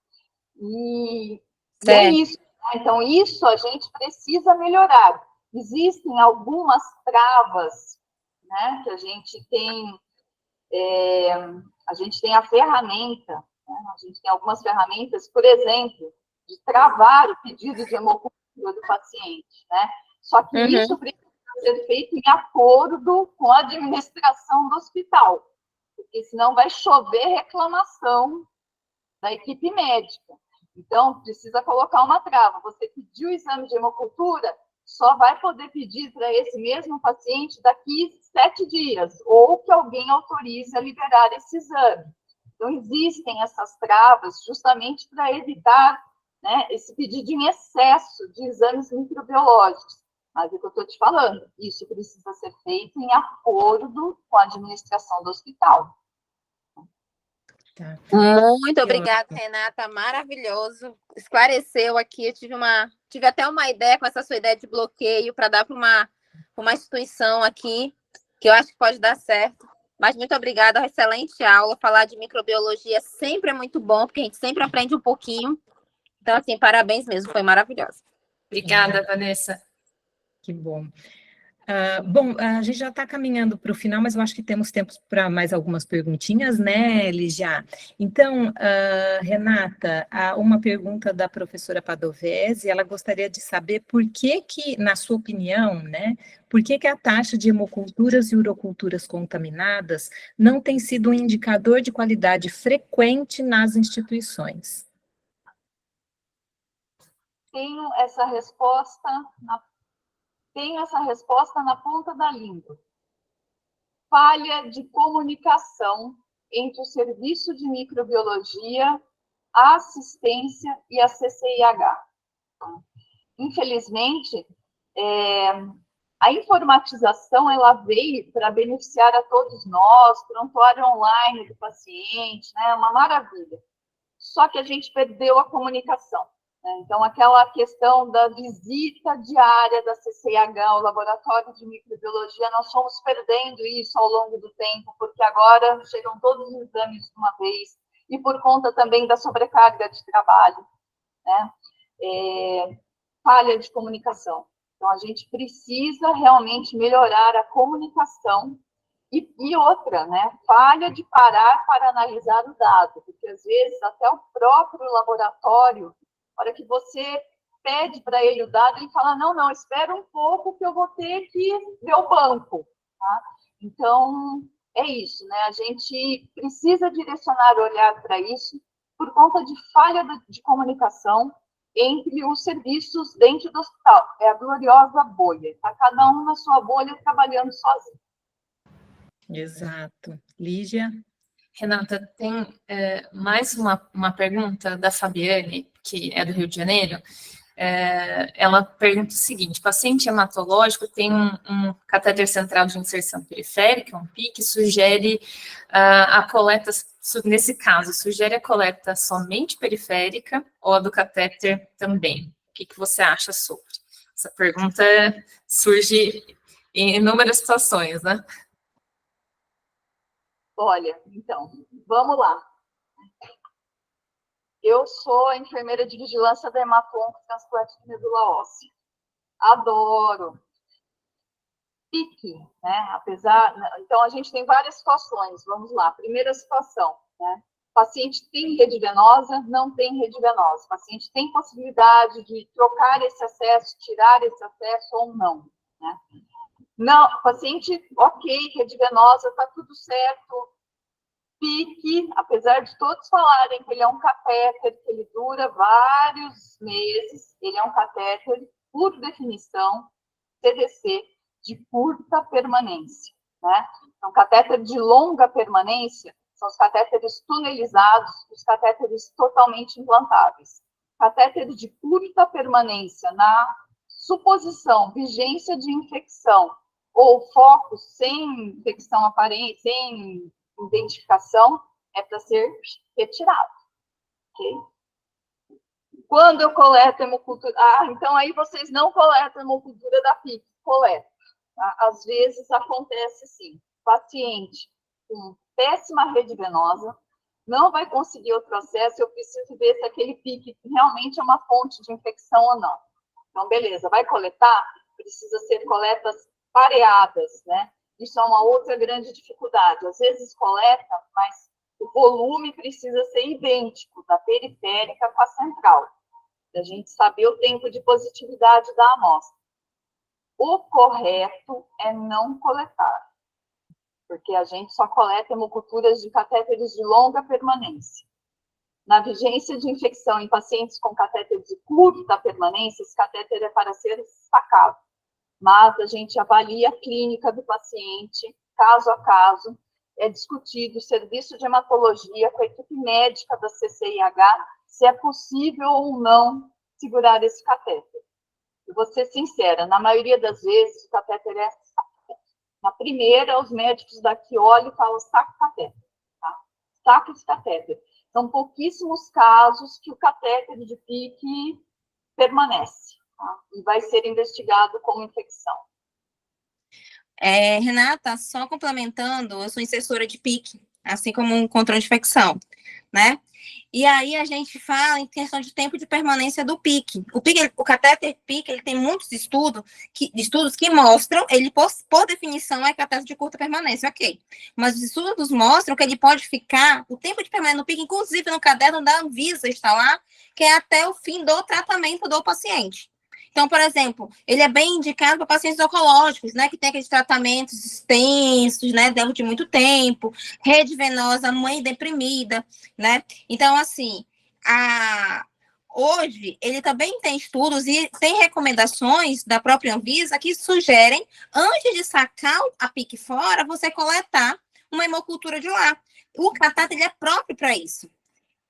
Speaker 4: E é isso. Então, isso a gente precisa melhorar. Existem algumas travas, né, que a gente tem a ferramenta, né, a gente tem algumas ferramentas, por exemplo, de travar o pedido de hemocultura do paciente, né? Só que isso precisa ser feito em acordo com a administração do hospital, porque senão vai chover reclamação da equipe médica. Então, precisa colocar uma trava. Você pediu o exame de hemocultura, só vai poder pedir para esse mesmo paciente daqui 7 dias, ou que alguém autorize a liberar esse exame. Então, existem essas travas justamente para evitar, né, esse pedido em excesso de exames microbiológicos. Mas é o que eu estou te falando, isso precisa ser feito em acordo com a administração do hospital.
Speaker 5: Tá.
Speaker 6: Muito obrigada, Renata, maravilhoso. Esclareceu aqui, eu tive até uma ideia com essa sua ideia de bloqueio para dar para uma instituição aqui, que eu acho que pode dar certo. Mas muito obrigada, uma excelente aula. Falar de microbiologia sempre é muito bom, porque a gente sempre aprende um pouquinho. Então, assim, parabéns mesmo, foi maravilhoso.
Speaker 2: Obrigada, Vanessa.
Speaker 5: Que bom. Bom, a gente já está caminhando para o final, mas eu acho que temos tempo para mais algumas perguntinhas, né, Lígia? Então, Renata, uma pergunta da professora Padovese, ela gostaria de saber por que, na sua opinião, né, por que a taxa de hemoculturas e uroculturas contaminadas não tem sido um indicador de qualidade frequente nas instituições?
Speaker 4: Tenho essa resposta na ponta da língua. Falha de comunicação entre o Serviço de Microbiologia, a assistência e a CCIH. Infelizmente, a informatização ela veio para beneficiar a todos nós, prontuário online do paciente, né? Uma maravilha. Só que a gente perdeu a comunicação. Então, aquela questão da visita diária da CCIH ao laboratório de microbiologia, nós fomos perdendo isso ao longo do tempo, porque agora chegam todos os exames de uma vez, e por conta também da sobrecarga de trabalho, né? Falha de comunicação. Então, a gente precisa realmente melhorar a comunicação. E outra, né? Falha de parar para analisar o dado, porque às vezes até o próprio laboratório, na hora que você pede para ele o dado, ele fala, não, espera um pouco que eu vou ter que ver o banco. Tá? Então, é isso, né? A gente precisa direcionar o olhar para isso por conta de falha de comunicação entre os serviços dentro do hospital. É a gloriosa bolha. Está cada um na sua bolha trabalhando sozinho.
Speaker 5: Exato. Lígia?
Speaker 2: Renata, tem mais uma pergunta da Fabiane, que é do Rio de Janeiro. Ela pergunta o seguinte: paciente hematológico tem um catéter central de inserção periférica, um PIC, sugere a coleta, nesse caso, sugere a coleta somente periférica ou a do catéter também? O que você acha sobre? Essa pergunta surge em inúmeras situações, né?
Speaker 4: Olha, então, vamos lá. Eu sou enfermeira de vigilância da hemato-onco transplante de medula óssea. Adoro. PIC, né? Então, a gente tem várias situações. Vamos lá. Primeira situação, né? O paciente tem rede venosa, não tem rede venosa. O paciente tem possibilidade de trocar esse acesso, tirar esse acesso ou não, né? Não, paciente, ok, rede venosa, tá tudo certo. PIC, apesar de todos falarem que ele é um catéter, que ele dura vários meses, ele é um catéter, por definição, CDC, de curta permanência, né? Então, catéter de longa permanência são os catéteres tunelizados, os catéteres totalmente implantáveis. Catéter de curta permanência, na suposição, vigência de infecção, ou foco sem infecção aparente, sem identificação, é para ser retirado, ok? Quando eu coleto hemocultura... então aí vocês não coletam hemocultura da PIC, coletam. Tá? Às vezes acontece sim. Paciente com péssima rede venosa, não vai conseguir o processo, eu preciso ver se aquele PIC realmente é uma fonte de infecção ou não. Então, beleza, vai coletar? Precisa ser coletas pareadas, né? Isso é uma outra grande dificuldade. Às vezes coleta, mas o volume precisa ser idêntico da periférica com a central, para a gente saber o tempo de positividade da amostra. O correto é não coletar, porque a gente só coleta hemoculturas de catéteres de longa permanência. Na vigência de infecção em pacientes com catéter de curta permanência, esse catéter é para ser sacado. Mas a gente avalia a clínica do paciente, caso a caso, é discutido o serviço de hematologia com a equipe médica da CCIH, se é possível ou não segurar esse catéter. Eu vou ser sincera, na maioria das vezes o catéter é saco. Na primeira, os médicos daqui olham e falam, saca o catéter, tá? Saca esse catéter. São pouquíssimos casos que o catéter de PIC permanece, tá? E vai ser investigado como infecção.
Speaker 6: Renata, só complementando, eu sou assessora de PIC, assim como um controle de infecção, né? E aí a gente fala em questão de tempo de permanência do PIC. O catéter PIC, ele tem muitos estudos que mostram, ele por definição é catéter de curta permanência, ok. Mas os estudos mostram que ele pode ficar, o tempo de permanência no PIC, inclusive no caderno da Anvisa está lá, que é até o fim do tratamento do paciente. Então, por exemplo, ele é bem indicado para pacientes oncológicos, né, que tem aqueles tratamentos extensos, né, dentro de muito tempo, rede venosa, mãe deprimida, né? Então, assim, hoje, ele também tem estudos e tem recomendações da própria Anvisa que sugerem, antes de sacar a PIC fora, você coletar uma hemocultura de lá. O catéter, ele é próprio para isso.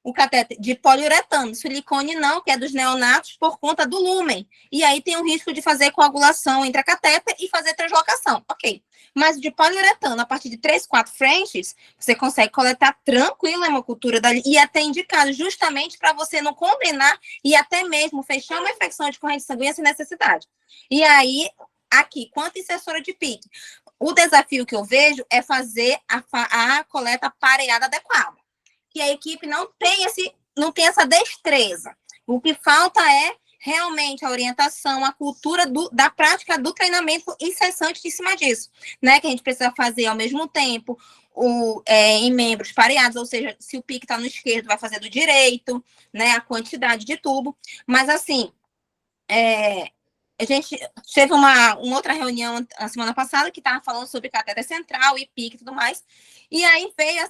Speaker 6: O catéter de poliuretano, silicone não, que é dos neonatos, por conta do lúmen. E aí tem o risco de fazer coagulação entre a catéter e fazer translocação. Ok. Mas de poliuretano, a partir de 3, 4 frentes, você consegue coletar tranquilo a hemocultura dali, e até indicado justamente para você não condenar e até mesmo fechar uma infecção de corrente sanguínea sem necessidade. E aí, aqui, quanto assessora de PIC, o desafio que eu vejo é fazer a coleta pareada adequada. Que a equipe não tem essa destreza. O que falta é realmente a orientação, a cultura da prática do treinamento incessante em cima disso, né? Que a gente precisa fazer ao mesmo tempo, em membros pareados, ou seja, se o PIC está no esquerdo, vai fazer do direito, né? A quantidade de tubo. Mas, assim, a gente teve uma outra reunião a semana passada que estava falando sobre catéter central e PIC e tudo mais, e aí veio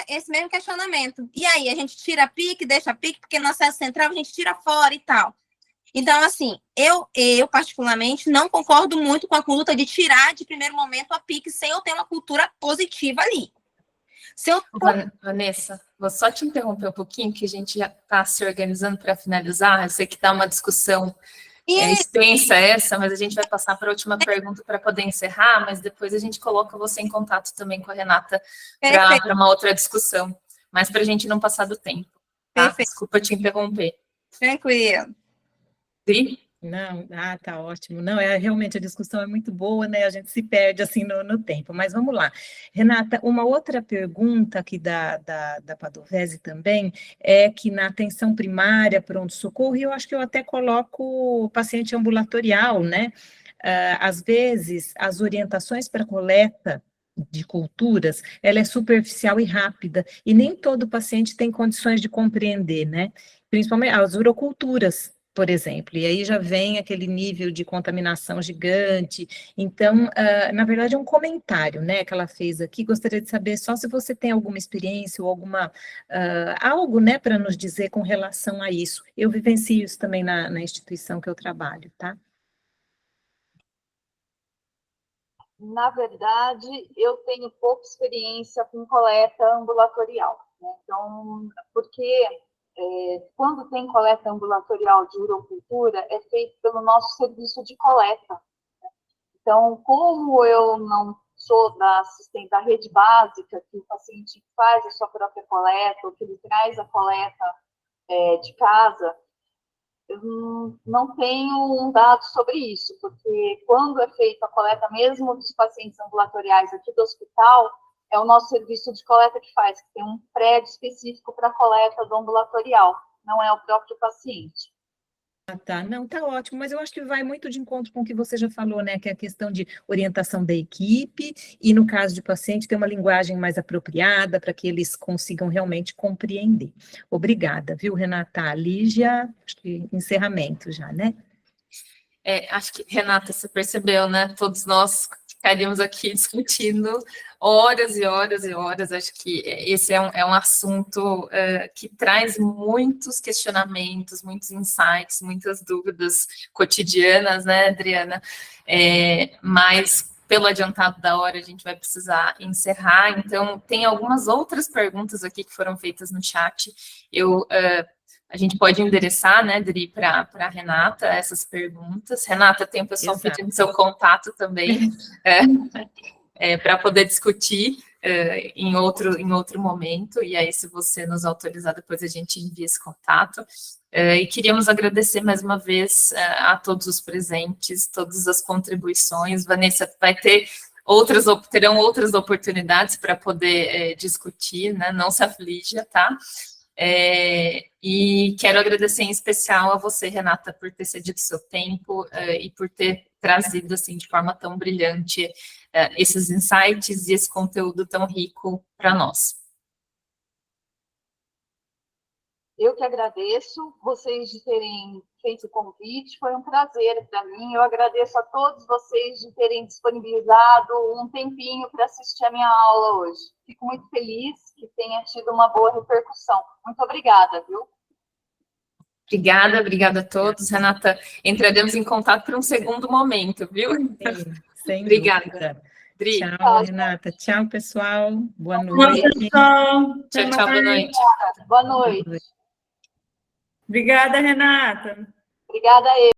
Speaker 6: esse mesmo questionamento. E aí, a gente tira a PIC, deixa a PIC, porque no acesso central a gente tira fora e tal. Então, assim, eu particularmente não concordo muito com a conduta de tirar de primeiro momento a PIC sem eu ter uma cultura positiva ali.
Speaker 2: Vanessa, vou só te interromper um pouquinho, que a gente já está se organizando para finalizar. Eu sei que está uma discussão extensa essa, mas a gente vai passar para a última pergunta para poder encerrar, mas depois a gente coloca você em contato também com a Renata para uma outra discussão, mas para a gente não passar do tempo, tá? Desculpa te interromper.
Speaker 6: Tranquilo.
Speaker 2: Sim?
Speaker 5: Não, tá ótimo. Não, realmente a discussão é muito boa, né? A gente se perde assim no tempo, mas vamos lá. Renata, uma outra pergunta aqui da Padovese também é que na atenção primária, pronto-socorro, e eu acho que eu até coloco o paciente ambulatorial, né? Às vezes, as orientações para coleta de culturas, ela é superficial e rápida, e nem todo paciente tem condições de compreender, né? Principalmente as uroculturas, por exemplo, e aí já vem aquele nível de contaminação gigante. Então, na verdade, é um comentário, né, que ela fez aqui. Gostaria de saber só se você tem alguma experiência ou algo, né, para nos dizer com relação a isso. Eu vivencio isso também na instituição que eu trabalho, tá?
Speaker 4: Na verdade, eu tenho pouca experiência com coleta ambulatorial, né? Então, porque quando tem coleta ambulatorial de urocultura, é feito pelo nosso serviço de coleta. Então, como eu não sou da assistente da rede básica, que o paciente faz a sua própria coleta, ou que ele traz a coleta de casa, eu não tenho um dado sobre isso, porque quando é feita a coleta mesmo dos pacientes ambulatoriais aqui do hospital, é o nosso serviço de coleta que faz, que tem um prédio específico para a coleta do ambulatorial, não é o próprio paciente.
Speaker 5: Tá, não, tá ótimo, mas eu acho que vai muito de encontro com o que você já falou, né, que é a questão de orientação da equipe, e no caso de paciente, ter uma linguagem mais apropriada para que eles consigam realmente compreender. Obrigada, viu, Renata? Lígia, acho que encerramento já, né?
Speaker 2: Acho que, Renata, você percebeu, né? Todos nós ficaríamos aqui discutindo horas e horas e horas. Acho que esse é um assunto que traz muitos questionamentos, muitos insights, muitas dúvidas cotidianas, né, Adriana? Mas pelo adiantado da hora, a gente vai precisar encerrar. Então, tem algumas outras perguntas aqui que foram feitas no chat. A gente pode endereçar, né, Dri, para a Renata essas perguntas. Renata, tem o pessoal pedindo seu contato também, para poder discutir em outro momento, e aí, se você nos autorizar, depois a gente envia esse contato. E queríamos agradecer mais uma vez a todos os presentes, todas as contribuições. Vanessa, terão outras oportunidades para poder discutir, né? Não se aflija, tá? E quero agradecer em especial a você, Renata, por ter cedido seu tempo e por ter trazido, assim, de forma tão brilhante esses insights e esse conteúdo tão rico para nós.
Speaker 4: Eu que agradeço vocês de terem feito o convite, foi um prazer para mim. Eu agradeço a todos vocês de terem disponibilizado um tempinho para assistir a minha aula hoje. Fico muito feliz que tenha tido uma boa repercussão. Muito obrigada, viu?
Speaker 2: Obrigada a todos. Renata, entraremos em contato para um segundo momento, viu?
Speaker 5: Sim, sem
Speaker 2: obrigada.
Speaker 5: Dúvida.
Speaker 2: Dri.
Speaker 5: Tchau, Renata. Tchau, pessoal. Boa noite.
Speaker 2: Tchau, boa noite.
Speaker 4: Boa noite.
Speaker 7: Obrigada, Renata.
Speaker 4: Obrigada a